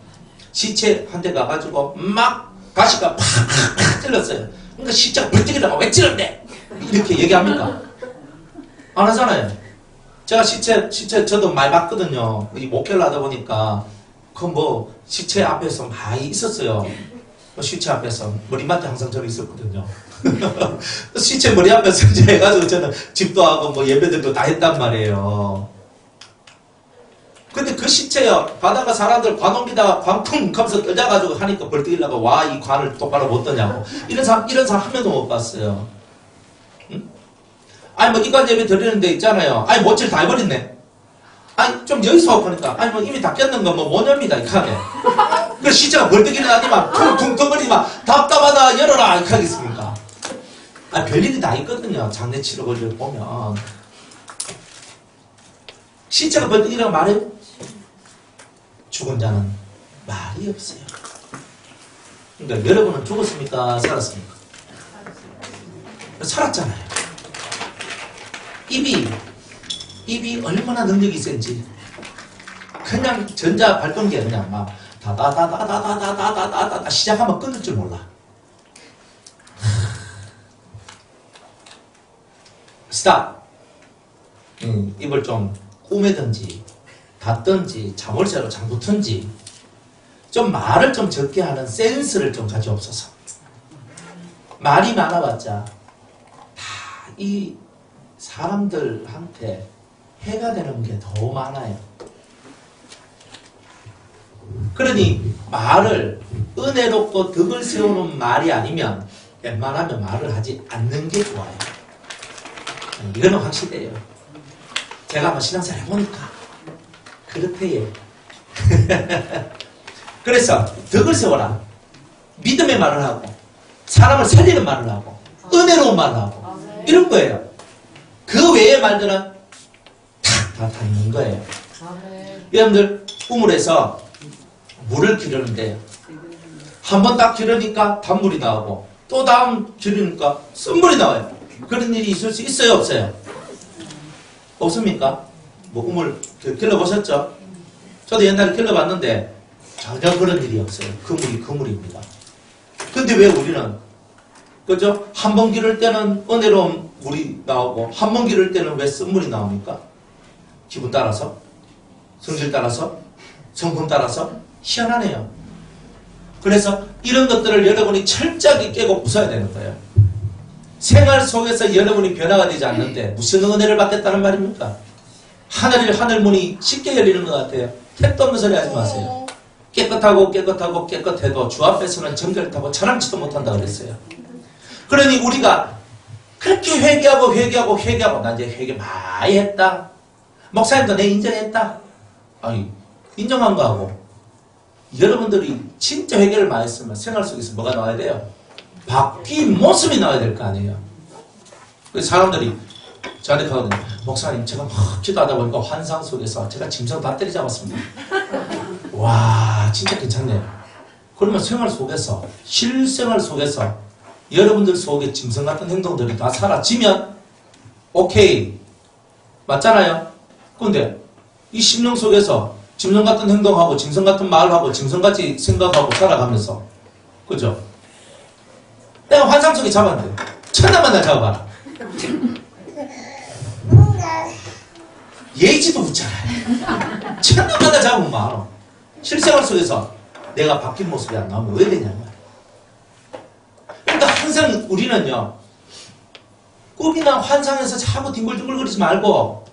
시체 한 대 가가지고 막 가시가 팍팍팍 찔렀어요. 그러니까 시체가 벌떡이다가 왜 찔렀대? 이렇게 얘기합니까? 안 하잖아요. 제가 시체 저도 많이 봤거든요. 이 목회를 하다 보니까 그 뭐 시체 앞에서 많이 있었어요. 시체 앞에서 머리맡에 항상 저는 있었거든요. 시체 머리 앞에서 이제 해가지고 저는 집도 하고 뭐 예배들도 다 했단 말이에요. 근데 그 시체요 바다가 사람들 관 옮기다가 관풍 하면서 떠져가지고 하니까 벌떡이려고 와 이 관을 똑바로 못 떠냐고 이런 사람 한 명도 못 봤어요. 응? 아니 뭐 이관 예배 드리는 데 있잖아요. 아니 못질 다 해버렸네. 아니 좀 여기서 하니까 아니 뭐 이미 다 깼는 건 뭐 모녀입니다 이렇게 하게. 그 시체가 벌떡 일어나니만 퉁퉁퉁거리니만 답답하다 열어라 이렇게 하겠습니까? 아 별일이 다 있거든요. 장례 치러 걸려 보면 시체가 벌떡 일어나 말해요? 죽은 자는 말이 없어요. 그러니까 여러분은 죽었습니까? 살았습니까? 살았잖아요. 입이 얼마나 능력이 센지 그냥 전자 발동기에 그냥 막 다다다다다다다다다다다 시작하면 끊을 줄 몰라. 스탑. 입을 좀 꾸매든지 닫든지 자물쇠로 잠그든지 좀 말을 좀 적게 하는 센스를 좀 가져옵소서. 말이 많아봤자 다 이 사람들한테 해가 되는 게 더 많아요. 그러니 말을 은혜롭고 덕을 세우는 말이 아니면 웬만하면 말을 하지 않는 게 좋아요. 이거는 확실해요. 제가 한번 신앙생활 해보니까 그렇대요. 그래서 덕을 세워라. 믿음의 말을 하고 사람을 살리는 말을 하고 은혜로운 말을 하고 이런 거예요. 그 외의 말들은 다 닿는 거예요. 여러분들 우물에서 물을 기르는데 한 번 딱 기르니까 단물이 나오고 또 다음 기르니까 쓴물이 나와요. 그런 일이 있을 수 있어요, 없어요? 없습니까? 뭐 우물 길러보셨죠? 저도 옛날에 길러봤는데 전혀 그런 일이 없어요. 그물이 그물입니다. 근데 왜 우리는 그죠? 한 번 기를 때는 은혜로운 물이 나오고 한 번 기를 때는 왜 쓴물이 나옵니까? 기분 따라서? 성질 따라서? 성품 따라서? 희한하네요. 그래서 이런 것들을 여러분이 철저하게 깨고 부숴야 되는 거예요. 생활 속에서 여러분이 변화가 되지 않는데 무슨 은혜를 받겠다는 말입니까? 하늘 문이 쉽게 열리는 것 같아요. 택도 없는 소리 하지 마세요. 깨끗하고 깨끗해도 주 앞에서는 정결 타고 자랑치도 못한다 그랬어요. 그러니 우리가 그렇게 회개하고 나 이제 회개 많이 했다. 목사님도 내 인정했다. 아니 인정한 거하고 여러분들이 진짜 회개를 많이 했으면 생활 속에서 뭐가 나와야 돼요? 바뀐 모습이 나와야 될 거 아니에요. 그래서 사람들이 저한테 가거든요. 목사님 제가 막 기도하다 보니까 환상 속에서 제가 짐승 배터리 잡았습니다. 와 진짜 괜찮네요. 그러면 생활 속에서 실생활 속에서 여러분들 속에 짐승 같은 행동들이 다 사라지면 오케이 맞잖아요. 근데 이 심령 속에서 짐승 같은 행동하고 짐승 같은 말하고 짐승같이 생각하고 살아가면서 그죠? 내가 환상 속에 잡았는데 천하만 날 잡아봐라. 예의지도 붙잖아요. 천하만 날 잡으면 말어. 실생활 속에서 내가 바뀐 모습이 안 나오면 왜 되냐면 그러니까 항상 우리는요 꿈이나 환상에서 자꾸 뒹굴뒹굴거리지 말고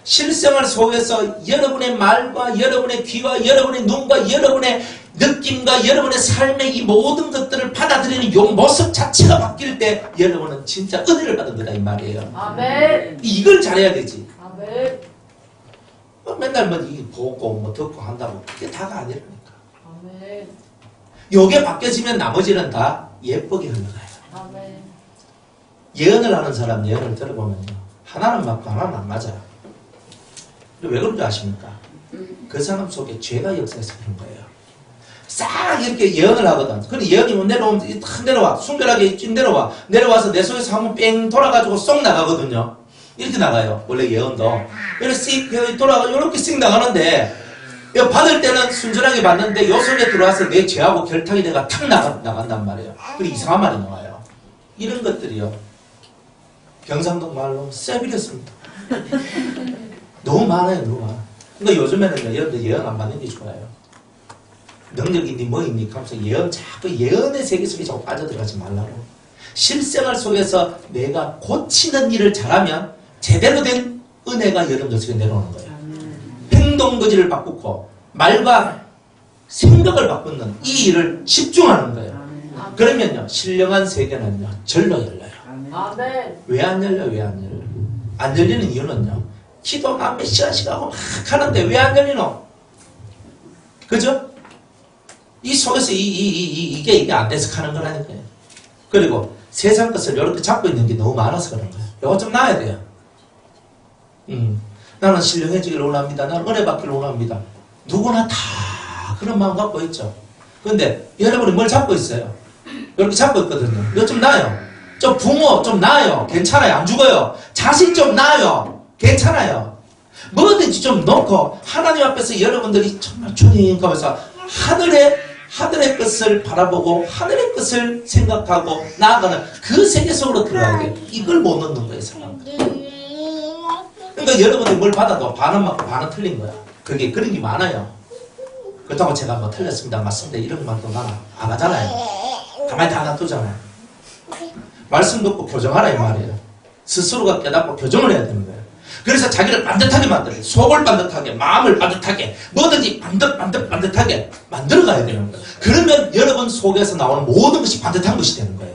실생활 속에서 여러분의 말과 여러분의 귀와 여러분의 눈과 여러분의 느낌과 여러분의 삶의 이 모든 것들을 받아들이는 이 모습 자체가 바뀔 때 여러분은 진짜 은혜를 받은 거다 이 말이에요. 아멘. 이걸 잘해야 되지. 아멘. 맨날 뭐 이게 보고 뭐 듣고 한다고 그게 다가 아니라니까. 아멘. 요게 바뀌어지면 나머지는 다 예쁘게 흘러가요. 아멘. 예언을 하는 사람 예언을 들어보면요 하나는 맞고 하나는 안 맞아요. 왜 그런 줄 아십니까? 그 사람 속에 죄가 역사해서 그런 거예요. 싹 이렇게 예언을 하거든. 근데 예언이 뭐 내려오면 탁 내려와. 순결하게 쭉 내려와. 내려와서 내 속에서 한번 뺑 돌아가지고 쏙 나가거든요. 이렇게 나가요. 원래 예언도. 이렇게 씩 돌아가, 이렇게 씩 나가는데, 이거 받을 때는 순전하게 받는데, 요 속에 들어와서 내 죄하고 결탁이 내가 탁 나간단 말이에요. 그리고 이상한 말이 나와요. 이런 것들이요. 경상도 말로 세비렸습니다. 너무 많아요, 너무 많아. 그러니까 요즘에는 여러분들 예언 안 받는 게 좋아요. 능력이니 뭐이니 하면서 예언, 자꾸 예언의 세계 속에 자꾸 빠져들어가지 말라고. 실생활 속에서 내가 고치는 일을 잘하면 제대로 된 은혜가 여러분들 속에 내려오는 거예요. 행동거지를 바꾸고 말과 생각을 바꾸는 이 일을 집중하는 거예요. 그러면요, 신령한 세계는요, 절로 열려요. 아멘. 왜 안 열려요? 왜 안 열려요? 안 열리는 이유는요, 기도 몇 시간씩 하고 막 하는데 왜 안 열리노? 그죠? 이 속에서 이게 안 돼서 가는 거라니까요. 그리고 세상 것을 이렇게 잡고 있는 게 너무 많아서 그런 거예요. 이거 좀 놔야 돼요. 나는 신령해지기를 원합니다. 나는 은혜 받기를 원합니다. 누구나 다 그런 마음 갖고 있죠. 그런데 여러분이 뭘 잡고 있어요? 이렇게 잡고 있거든요. 이거 좀 놔요. 좀 부모 좀 놔요. 괜찮아요. 안 죽어요. 자식 좀 놔요. 괜찮아요. 뭐든지 좀 놓고 하나님 앞에서 여러분들이 정말 주님 하면서 하늘의 것을 바라보고 하늘의 것을 생각하고 나아가는 그 세계 속으로 들어가야 돼요. 이걸 못 넣는 거예요, 사람. 그러니까 여러분이 뭘 받아도 반은 맞고 반은 틀린 거야. 그런 게 많아요. 그렇다고 제가 뭐 틀렸습니다, 맞습니다 이런 말도 나는 안 하잖아요. 가만히 다 놔두잖아요. 말씀 듣고 교정하라 이 말이에요. 스스로가 깨닫고 교정을 해야 되는 거예요. 그래서 자기를 반듯하게 만들어요. 속을 반듯하게, 마음을 반듯하게, 뭐든지 반듯하게 만들어 가야 되는 거예요. 그러면 여러분 속에서 나오는 모든 것이 반듯한 것이 되는 거예요.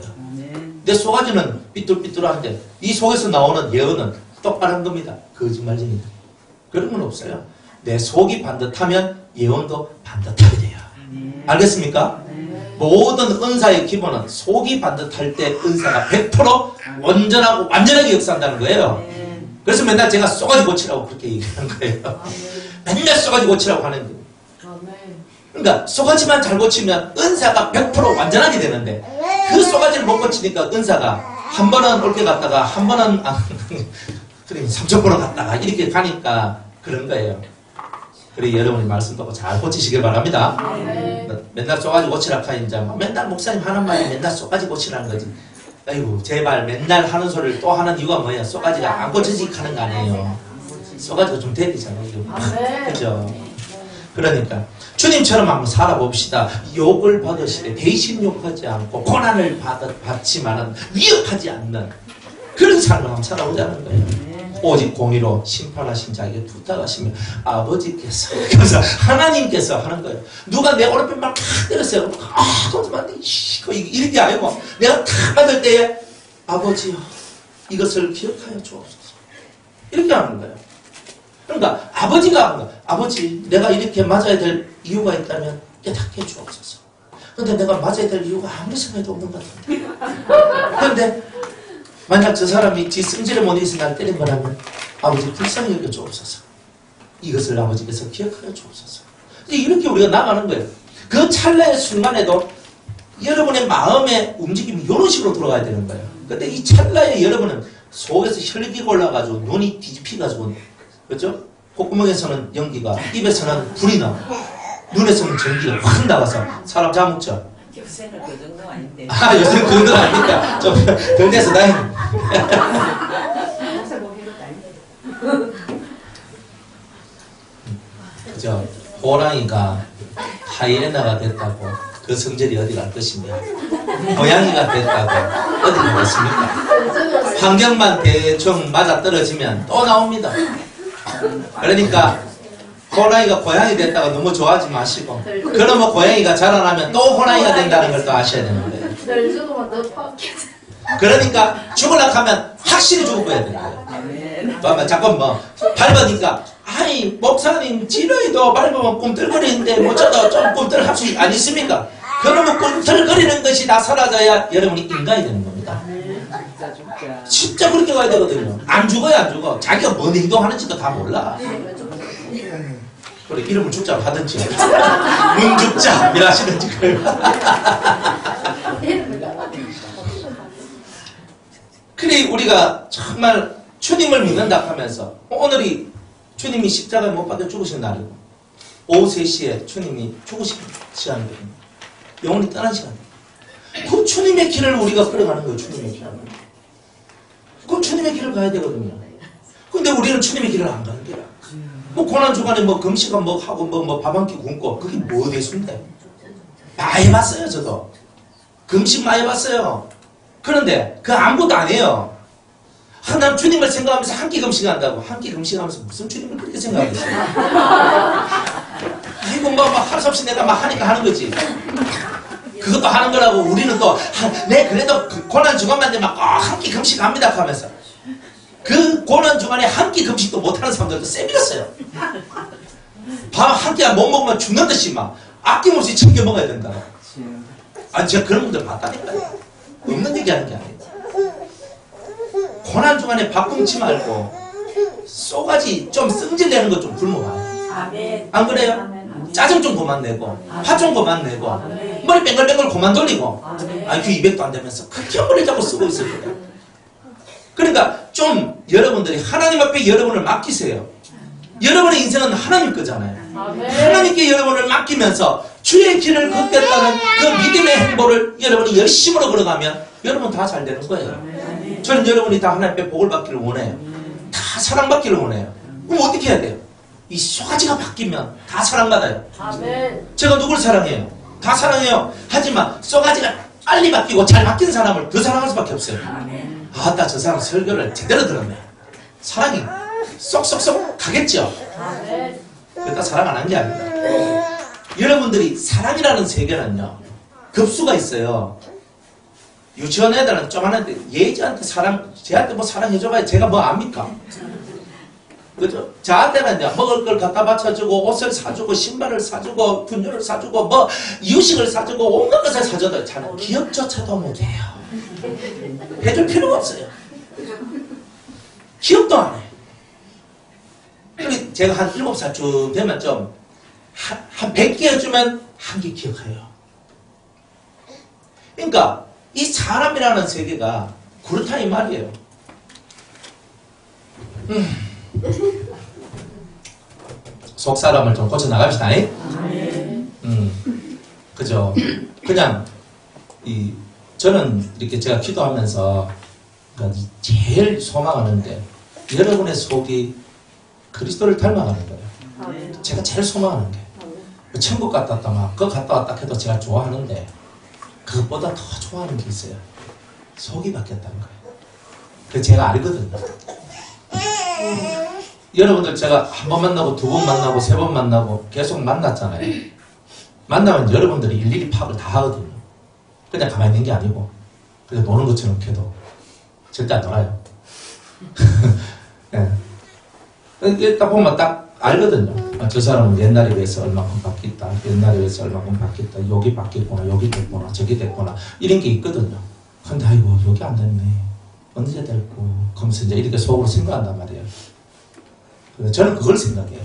내 속아지는 삐뚤삐뚤한데 이 속에서 나오는 예언은 똑바른 겁니다. 거짓말입니다. 그런 건 없어요. 내 속이 반듯하면 예언도 반듯하게 돼요. 알겠습니까? 모든 은사의 기본은 속이 반듯할 때 은사가 100% 완전하게 역사한다는 거예요. 그래서 맨날 제가 쏘가지 고치라고 그렇게 얘기하는 거예요. 맨날 쏘가지 고치라고 하는 거예요. 그러니까 쏘가지만 잘 고치면 은사가 100% 완전하게 되는데 그 쏘가지를 못 고치니까 은사가 한 번은 옳게 갔다가 한 번은 3,000번을 갔다가 이렇게 가니까 그런 거예요. 그래 여러분이 말씀 듣고 잘 고치시길 바랍니다. 맨날 쏘가지 고치라 하니 이제 맨날 목사님 하는 말이 맨날 쏘가지 고치라는 거지. 아이고 제발 맨날 하는 소리를 또 하는 이유가 뭐야? 쏘가지가 안 고쳐지게 하는 거 아니에요. 쏘가지가 좀 되잖아요. 그죠? 그러니까 주님처럼 한번 살아봅시다. 욕을 받으시되 대신 욕하지 않고 고난을 받지만은 위협하지 않는 그런 삶을 한번 살아보자는 거예요. 오직 공의로 심판하신 자에게 부탁하시며 아버지께서 그래서 하나님께서 하는 거예요. 누가 내 오른편 막 때렸어요. 그러면 이런 게 아니고 내가 탁 받을 때에 아버지요 이것을 기억하여 주옵소서 이렇게 하는 거예요. 그러니까 아버지가 하는 거예요. 아버지 내가 이렇게 맞아야 될 이유가 있다면 깨닫게 주옵소서. 근데 내가 맞아야 될 이유가 아무리 생각해도 없는 것 같은데 그런데 만약 저 사람이 지 승질을 못 이겨서 나를 때린 거라면 아버지 불쌍히 여겨 주옵소서. 이것을 아버지께서 기억하여 주옵소서. 이렇게 우리가 나가는 거예요. 그 찰나의 순간에도 여러분의 마음의 움직임이 이런 식으로 들어가야 되는 거예요. 근데 이 찰나에 여러분은 속에서 혈기가 올라가지고 눈이 뒤집히가지고 그렇죠? 콧구멍에서는 연기가 입에서는 불이 나 눈에서는 전기가 확 나가서 사람 잡먹죠. 요새는 그 정도 아닌데. 요새는 그 정도는 아닙니까? 좀 덜 돼서 다행입니다. 그죠? 호랑이가 하이에나가 됐다고 그 성질이 어디 갈 것이며 고양이가 됐다고 어디 가겠습니까? 환경만 대충 맞아 떨어지면 또 나옵니다. 그러니까 호랑이가 고양이 됐다가 너무 좋아하지 마시고 그러면 고양이가 자라나면 또 호랑이가 된다는 걸 또 아셔야 되는 거예요. 그러니까 죽으려고 하면 확실히 죽어야 되는 거예요. 자꾸 뭐 밟으니까 아이 목사님 지뢰도 밟으면 꿈틀거리는데 뭐 저도 좀 꿈틀할 수 아니십니까? 그러면 꿈틀거리는 것이 다 사라져야 여러분이 인간이 되는 겁니다. 진짜 그렇게 가야 되거든요. 안 죽어요 안 죽어. 자기가 뭔 행동하는지도 다 몰라. 그래 이름을 죽자 하든지 문죽자 이라시든지 그래 우리가 정말 주님을 믿는다 하면서 오늘이 주님이 십자가에 못 박혀 죽으신 날이고 오후 3시에 주님이 죽으신 시간이거든요. 영혼이 떠난 시간이에요. 그 주님의 길을 우리가 걸어가는 거예요. 주님의 길을. 그 주님의 길을 가야 되거든요. 근데 우리는 주님의 길을 안 가는 거야. 뭐 고난주간에 뭐 금식은 뭐 하고 뭐 밥 한 끼 굶고 그게 뭐 됐습니까? 많이 해봤어요 저도. 금식 많이 해봤어요. 그런데 그 아무것도 안 해요. 난 주님을 생각하면서 한 끼 금식한다고. 한 끼 금식하면서 무슨 주님을 그렇게 생각하겠어요? 아이고 뭐 할 수 없이 내가 막 하니까 하는 거지. 그것도 하는 거라고 우리는 또 네 그래도 그 고난주간만 되면 한 끼 금식합니다 하면서 그 고난주간에 한 끼 금식도 못하는 사람들도 쎄밀었어요. 밥 한 끼 못 먹으면 죽는 듯이 막 아낌없이 챙겨 먹어야 된다. 아니 제가 그런 분들 봤다니까요. 없는 얘기하는 게 아니에요. 고난주간에 밥 굶지 말고 쏘가지 좀 승질내는 거 좀 굶어봐요. 안 그래요? 짜증 좀 그만 내고 화 좀 그만 내고 머리 뱅글뱅글 그만 돌리고 IQ 200도 안 되면서 그렇게 머리 잡고 쓰고 있을 거예요. 그러니까 좀 여러분들이 하나님 앞에 여러분을 맡기세요. 여러분의 인생은 하나님 거잖아요. 하나님께 여러분을 맡기면서 주의 길을 걷겠다는 그 믿음의 행보를 여러분이 열심으로 걸어가면 여러분 다 잘 되는 거예요. 저는 여러분이 다 하나님의 복을 받기를 원해요. 다 사랑받기를 원해요. 그럼 어떻게 해야 돼요? 이 소가지가 바뀌면 다 사랑받아요. 아멘. 제가 누굴 사랑해요? 다 사랑해요. 하지만 쏘가지가 빨리 바뀌고 잘 바뀐 사람을 더 사랑할 수밖에 없어요. 아따 저 사람 설교를 제대로 들었네. 사랑이 쏙쏙쏙 가겠죠. 아멘. 그러니까 사랑 안 한 게 아닙니다. 여러분들이 사랑이라는 세계는요 급수가 있어요. 유치원 애들은 조만한데 얘한테 쟤한테 뭐 사랑해줘봐야 제가 뭐 압니까? 그죠? 저한테는 이제 먹을 걸 갖다 바쳐주고 옷을 사주고 신발을 사주고 분유를 사주고 뭐 이유식을 사주고 온갖 것을 사줘도 저는 기억조차도 못해요. 해줄 필요가 없어요. 기억도 안 해. 그리고 제가 한 7살쯤 되면 좀 한 100개 해주면 한 개 기억해요. 그러니까 이 사람이라는 세계가 그렇다 이 말이에요. 속 사람을 좀 고쳐 나갑시다. 그죠? 그냥 저는 이렇게 제가 기도하면서 그러니까 제일 소망하는 게 여러분의 속이 그리스도를 닮아가는 거예요. 제가 제일 소망하는 게 천국 갔다 왔다 막 그거 갔다 왔다 해도 제가 좋아하는데 그것보다 더 좋아하는 게 있어요. 속이 바뀌었다는 거예요. 그래서 제가 알거든요. 여러분들 제가 한 번 만나고 두 번 만나고 세 번 만나고 계속 만났잖아요. 만나면 여러분들이 일일이 파악을 다 하거든요. 그냥 가만히 있는 게 아니고 그냥 노는 것처럼 해도 절대 안 놀아요. 네. 딱 보면 딱 알거든요. 저 사람은 옛날에 비해서 얼마큼 바뀌었다. 옛날에 비해서 얼마큼 바뀌었다. 여기 바뀌었구나. 여기 됐구나. 저기 됐구나. 이런 게 있거든요. 근데 아이고 여기 안 됐네. 언제 될고. 그러면서 이제 이렇게 속으로 생각한단 말이에요. 저는 그걸 생각해요.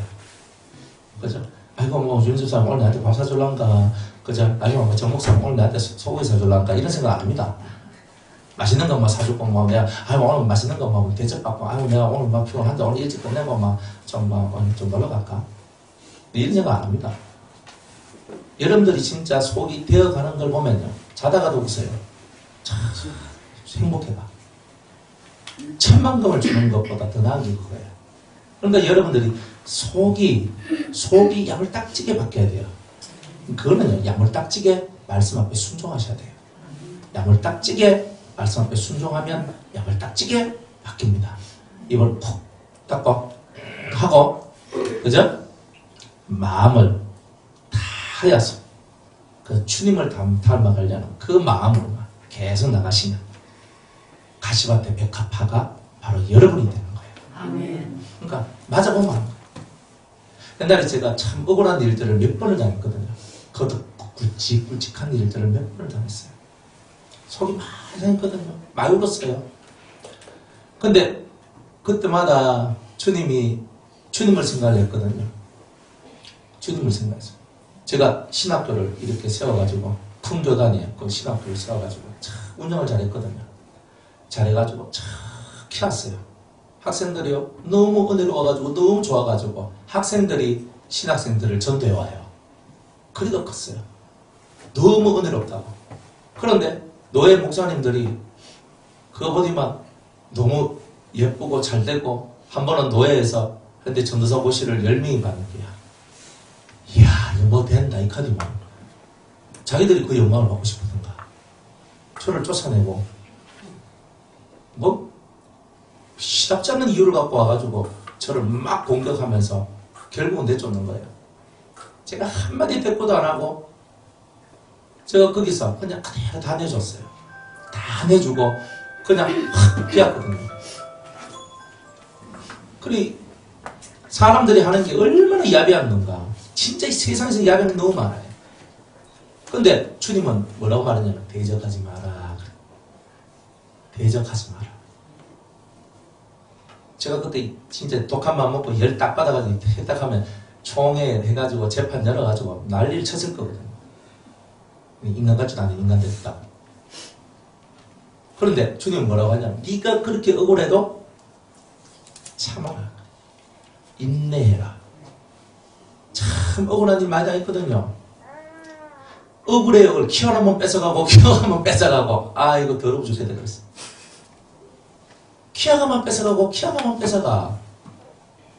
그죠? 아이고 뭐 윤집사님 오늘 나한테 밥 사줄란가. 그죠? 아이고 뭐 정목사님 오늘 나한테 소고기 사줄란가. 이런 생각 안 합니다. 맛있는 것만 사주고 뭐 내가 아이고 오늘 맛있는 것만 대접받고 아이고 내가 오늘 막 피곤한데 오늘 일찍 끝내고 막 좀 놀러 갈까? 이런 생각 안 합니다. 여러분들이 진짜 속이 되어가는 걸 보면요 자다가도 웃어요. 참 행복해가. 10,000,000금을 주는 것보다 더 나은 게 그거예요. 그러니까 여러분들이 속이 야물딱지게 바뀌어야 돼요. 그거는요 야물딱지게 말씀 앞에 순종하셔야 돼요. 야물딱지게 말씀 앞에 순종하면 야물딱지게 바뀝니다. 입을 푹 닫고 하고 그죠? 마음을 다하여서 그 주님을 닮아가려는 그 마음으로만 계속 나가시면 가시밭의 백합화가 바로 여러분이 되는 거예요. 아멘. 그러니까 맞아보면 하는 거예요. 옛날에 제가 참 억울한 일들을 몇 번을 당했거든요. 그것도 굵직굵직한 일들을 몇 번을 당했어요. 속이 많이 상했거든요. 많이 울었어요. 근데 그때마다 주님을 생각했거든요. 주님을 생각했어요. 제가 신학교를 이렇게 세워가지고 큰 교단에 그 신학교를 세워가지고 참 운영을 잘했거든요. 잘해가지고 참 키웠어요. 학생들이요 너무 은혜로워가지고 너무 좋아가지고 학생들이 신학생들을 전도해 와요. 그리도 컸어요. 너무 은혜롭다고. 그런데 노예 목사님들이 그거 보니만 너무 예쁘고 잘되고 한 번은 노예에서 근데 전도사 고시를 10명이 받는 거야. 이야 이거 뭐 된다 이 카드만. 자기들이 그 영광을 받고 싶었던가. 저를 쫓아내고 뭐 시답지 않는 이유를 갖고 와가지고 저를 막 공격하면서 결국은 내쫓는 거예요. 제가 한마디 대꾸도 안 하고 제가 거기서 그냥 그대로 다 내줬어요. 다 내주고 그냥 확 비웠거든요. 그리 사람들이 하는 게 얼마나 야비한 건가. 진짜 이 세상에서 야비한 게 너무 많아요. 근데 주님은 뭐라고 말하냐면 대적하지 마라. 대적하지 마라. 제가 그때 진짜 독한 맘 먹고 열 딱 받아가지고 딱 하면 총회 해가지고 재판 열어가지고 난리를 쳤을 거거든요. 인간 같지도 않은 인간 됐다. 그런데 주님은 뭐라고 하냐면 네가 그렇게 억울해도 참아라. 인내해라. 참 억울한 일 많이 당했거든요. 억울해요. 키워놓으면 뺏어가고 키워가면 뺏어가고. 아 이거 더러워 죽겠다 그랬어. 키워가면 뺏어가고 키워가면 뺏어가.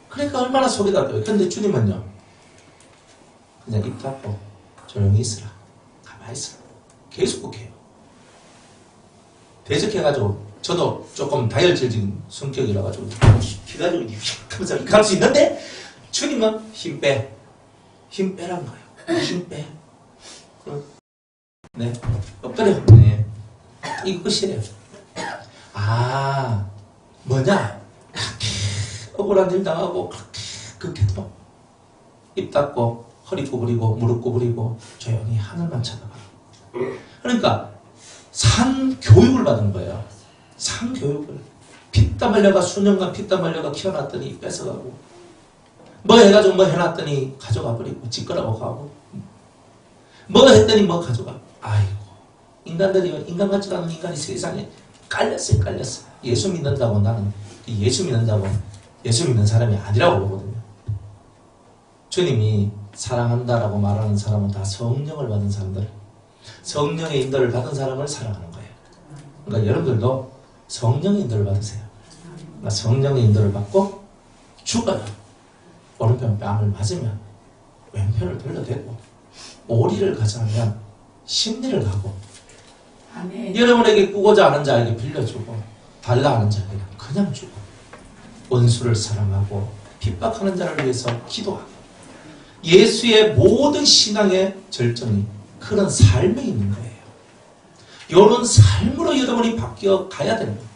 그러니까 얼마나 속이 답답해. 근데 주님은요. 그냥 입 닫고 조용히 있으라. 가만히 있으라. 계속 해요. 대적해가지고 저도 조금 다혈질적인 성격이라 가지고 기가지고 하면서 갈 수 있는데 주님은 힘 빼. 힘 빼란 거예요. 힘 빼. 네. 엎드려. 네. 이거 끝이에요. 아, 뭐냐? 억울한 일 당하고 그렇게 입 닫고 허리 구부리고 무릎 구부리고 조용히 하늘만 쳐다봐. 그러니까 산 교육을 받은 거예요. 산 교육을. 피땀 흘려가 수년간 피땀 흘려가 키워놨더니 뺏어가고 뭐 해가지고 뭐 해놨더니 가져가 버리고 찌끄러고 가고 뭐 했더니 뭐 가져가. 아이고 인간들이 인간 같지 않은 인간이 세상에 깔렸어요. 깔렸어. 예수 믿는다고 나는 예수 믿는다고 예수 믿는 사람이 아니라고 보거든요. 주님이 사랑한다라고 말하는 사람은 다 성령을 받은 사람들, 성령의 인도를 받은 사람을 사랑하는 거예요. 그러니까 여러분들도 성령의 인도를 받으세요. 그러니까 성령의 인도를 받고 죽어요. 오른편 뺨을 맞으면 왼편을 돌려대고 오리를 가져가면 심리를 가고 아멘. 여러분에게 꾸고자 하는 자에게 빌려주고 달라 하는 자에게 그냥 주고 원수를 사랑하고 핍박하는 자를 위해서 기도하고 예수의 모든 신앙의 절정이 그런 삶에 있는 거예요. 이런 삶으로 여러분이 바뀌어 가야 되는 거예요.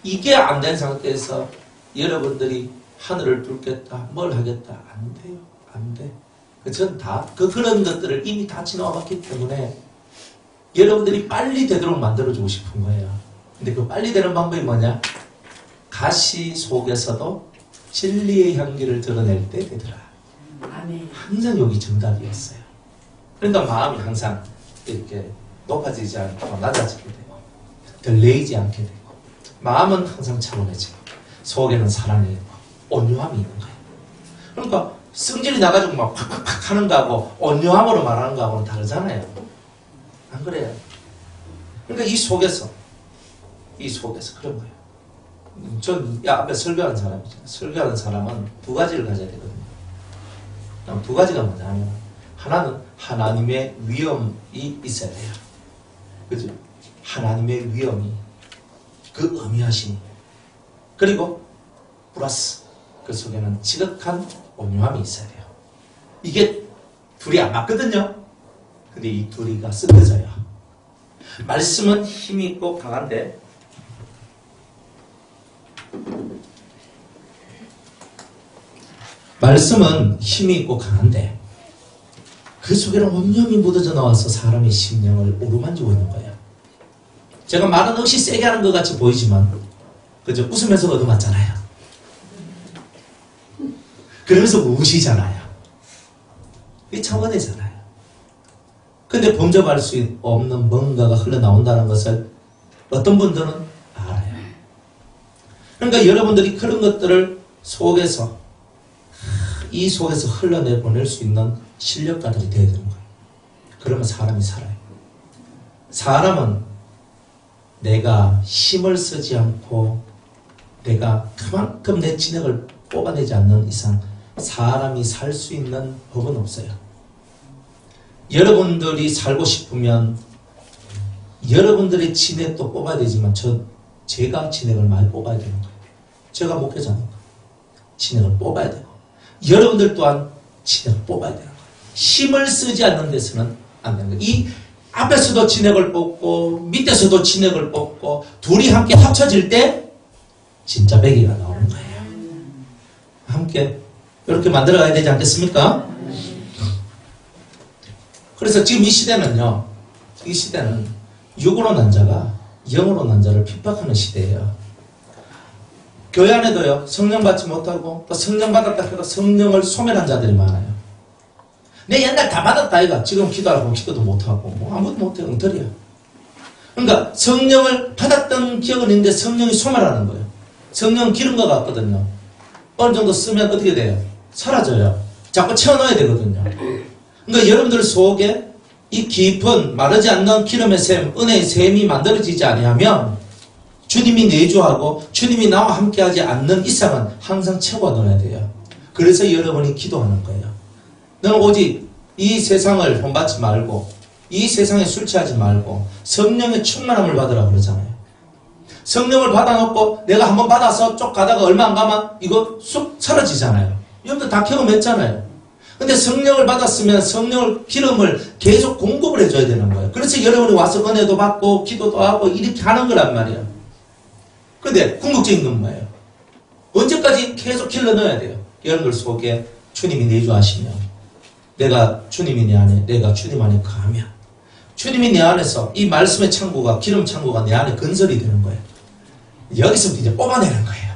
이게 안 된 상태에서 여러분들이 하늘을 뚫겠다, 뭘 하겠다, 안 돼요. 안 돼. 전 다, 그런 것들을 이미 다 지나와봤기 때문에 여러분들이 빨리 되도록 만들어주고 싶은 거예요. 근데 그 빨리 되는 방법이 뭐냐? 가시 속에서도 진리의 향기를 드러낼 때 되더라. 아멘. 항상 여기 정답이었어요. 그러니까 마음이 항상 이렇게 높아지지 않고 낮아지게 되고 들레이지 않게 되고 마음은 항상 차분해지고 속에는 사랑이 있고 온유함이 있는 거예요. 그러니까 성질이 나가지고 막 팍팍팍 하는 거하고 온유함으로 말하는 거하고는 다르잖아요. 안 그래요? 그러니까 이 속에서 그런 거예요. 전 앞에 설교하는 사람이잖아요. 설교하는 사람은 두 가지를 가져야 되거든요. 두 가지가 뭐냐면 하나는 하나님의 위엄이 있어야 돼요. 그죠? 하나님의 위엄이 그 어미하심이 그리고 플러스 그 속에는 지극한 온유함이 있어야 돼요. 이게 둘이 안 맞거든요. 근데 이 둘이가 섞여져요. 말씀은 힘이 있고 강한데 말씀은 힘이 있고 강한데 그 속에는 온유함이 묻어져 나와서 사람의 심령을 오르만지고 있는 거예요. 제가 말은 없이 세게 하는 것 같이 보이지만 그죠? 웃으면서 얻어맞잖아요. 그러면서 우시잖아요. 이게 차원이잖아요. 근데 범접할 수 없는 뭔가가 흘러나온다는 것을 어떤 분들은 알아요. 그러니까 여러분들이 그런 것들을 속에서 이 속에서 흘러내보낼 수 있는 실력가들이 되어야 되는 거예요. 그러면 사람이 살아요. 사람은 내가 힘을 쓰지 않고 내가 그만큼 내 진액을 뽑아내지 않는 이상 사람이 살 수 있는 법은 없어요. 여러분들이 살고 싶으면 여러분들의 진액도 뽑아야 되지만 제가 진액을 많이 뽑아야 되는 거예요. 제가 목회자니까 진액을 뽑아야 되고 여러분들 또한 진액을 뽑아야 되는 거예요. 힘을 쓰지 않는 데서는 안 되는 거예요. 이 앞에서도 진액을 뽑고 밑에서도 진액을 뽑고 둘이 함께 합쳐질 때 진짜 배기가 나오는 거예요. 함께 이렇게 만들어가야 되지 않겠습니까? 그래서 지금 이 시대는요. 이 시대는 육으로 난 자가 영으로 난 자를 핍박하는 시대예요. 교회 안에도요. 성령 받지 못하고 또 성령 받았다 해도 성령을 소멸한 자들이 많아요. 내 옛날 다 받았다 이가 지금 기도하고 기도도 못하고 뭐 아무것도 못해 엉터리야. 그러니까 성령을 받았던 기억은 있는데 성령이 소멸하는 거예요. 성령은 기름과 같거든요. 어느 정도 쓰면 어떻게 돼요? 사라져요. 자꾸 채워넣어야 되거든요. 그러니까 여러분들 속에 이 깊은 마르지 않는 기름의 샘, 은혜의 샘이 만들어지지 아니하면 주님이 내주하고 주님이 나와 함께하지 않는 이상은 항상 채워넣어야 돼요. 그래서 여러분이 기도하는 거예요. 너는 오직 이 세상을 본받지 말고 이 세상에 술 취하지 말고 성령의 충만함을 받으라 그러잖아요. 성령을 받아놓고 내가 한번 받아서 쭉 가다가 얼마 안 가면 이거 쑥 사라지잖아요. 여러분들 다 경험했잖아요. 근데 성령을 받았으면 성령을 기름을 계속 공급을 해줘야 되는 거예요. 그래서 여러분이 와서 은혜도 받고 기도도 하고 이렇게 하는 거란 말이에요. 근데 궁극적인 건 뭐예요? 언제까지 계속 길러 넣어야 돼요? 여러분들 속에 주님이 내주하시면 내가 주님이 내 안에 내가 주님 안에 거하면 주님이 내 안에서 이 말씀의 창고가 기름 창고가 내 안에 건설이 되는 거예요. 여기서부터 이제 뽑아내는 거예요.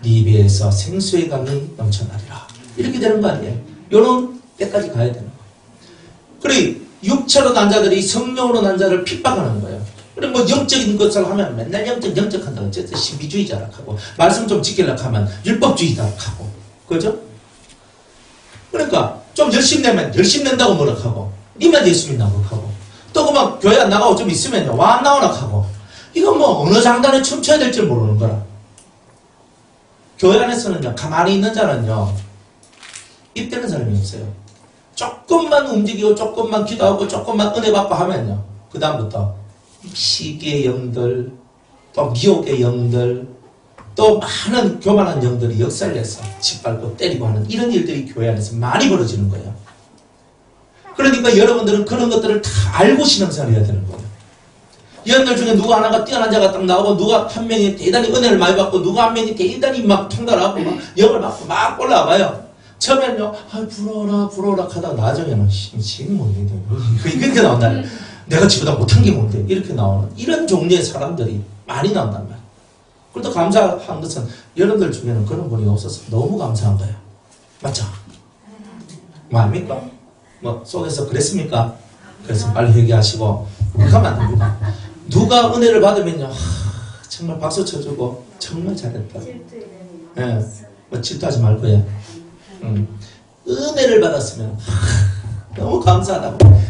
네 입에서 생수의 강이 넘쳐나리라. 이렇게 되는 거 아니에요? 요런 때까지 가야 되는 거예요. 그래 육체로 난 자들이 성령으로 난 자를 핍박하는 거예요. 그래 뭐 영적인 것을 하면 맨날 영적 한다고 어쨌든 신비주의자라 하고 말씀 좀 지키려고 하면 율법주의자라 하고 그죠? 그러니까 좀 열심히 내면 열심히 낸다고 뭐라 하고 니만 예수 믿나고 하고 또 그만 교회 안 나가고 좀 있으면요 와 안 나오나 하고 이건 뭐 어느 장단에 춤춰야 될지 모르는 거라. 교회 안에서는요 가만히 있는 자는요 입대는 사람이 없어요. 조금만 움직이고 조금만 기도하고 조금만 은혜 받고 하면요 그 다음부터 시기의 영들 또 미혹의 영들 또 많은 교만한 영들이 역사를 해서 짓밟고 때리고 하는 이런 일들이 교회 안에서 많이 벌어지는 거예요. 그러니까 여러분들은 그런 것들을 다 알고 신앙생활을 해야 되는 거예요. 여러분들 중에 누가 하나가 뛰어난 자가 딱 나오고 누가 한 명이 대단히 은혜를 많이 받고 누가 한 명이 대단히 막 통달하고 막 영을 받고 막 올라와봐요. 처음에는요 부러워라 하다가 나중에는 지금 뭔데 이렇게 나온다. 내가 지보다 못한 게 뭔데 이렇게 나오는 이런 종류의 사람들이 많이 나온단 말이에요. 그래도 감사한 것은 여러분들 중에는 그런 분이 없어서 너무 감사한 거예요. 맞죠? 뭐 아닙니까? 뭐 속에서 그랬습니까? 그래서 빨리 회개하시고 그렇게 하면 안 됩니다. 누가 은혜를 받으면요 정말 박수 쳐주고 정말 잘했다. 예, 뭐 질투하지 말고요. 은혜를 받았으면 너무 감사하다고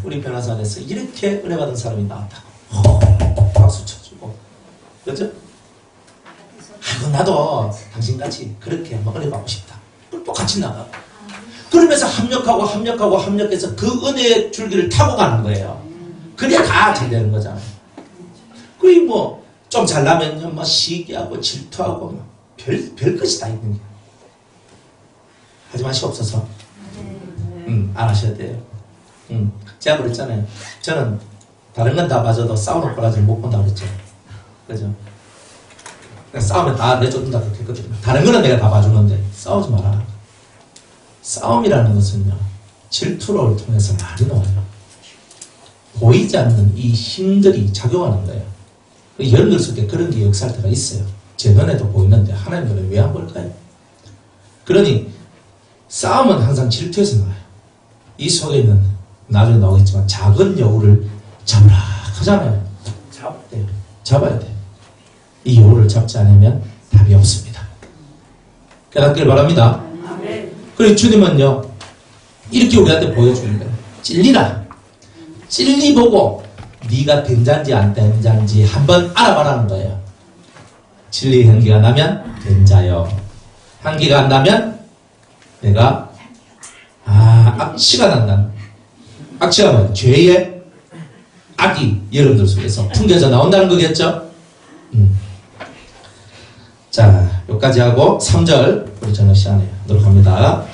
우리 변호사 안에서 이렇게 은혜 받은 사람이 나왔다고 박수 쳐주고 그렇죠? 아이고 나도 당신같이 그렇게 한번 은혜 받고 싶다. 그럼 또 같이 나가고 그러면서 합력해서 그 은혜의 줄기를 타고 가는 거예요. 그래야 다 잘 되는 거잖아요. 그게 뭐 좀 잘나면요 뭐 시기하고 질투하고 뭐 별것이 다 있는 게 하지 마시옵소서. 안 하셔야 돼요. 제가 그랬잖아요. 저는 다른 건 다 봐줘도 싸우는 꼬라지를 못 본다고 그랬죠. 그죠? 싸우면 다 내쫓는다 그렇게 했거든요. 다른 거는 내가 다 봐주는데 싸우지 마라. 싸움이라는 것은요 질투를 통해서 많이 나와요. 보이지 않는 이 힘들이 작용하는 거예요. 여러분들 속에 그런 게 역사할 때가 있어요. 제 눈에도 보이는데 하나님 눈에 왜 안 볼까요? 그러니 싸움은 항상 질투에서 나와요. 이 속에 있는 나중에 나오겠지만 작은 여우를 잡으라 하잖아요. 잡아야 돼요. 이 여우를 잡지 않으면 답이 없습니다. 깨닫기를 바랍니다. 그리고 주님은요 이렇게 우리한테 보여주는 거예요. 찔리라. 찔리 보고 네가 된 자인지 안 된 자인지 한번 알아봐라는 거예요. 진리의 향기가 나면 된 자요. 향기가 안 나면 내가 악취가 난다. 악취가 뭐예요? 죄의 악이 여러분들 속에서 풍겨져 나온다는 거겠죠? 자, 여기까지 하고 3절 우리 저녁 시간에 하도록 합니다.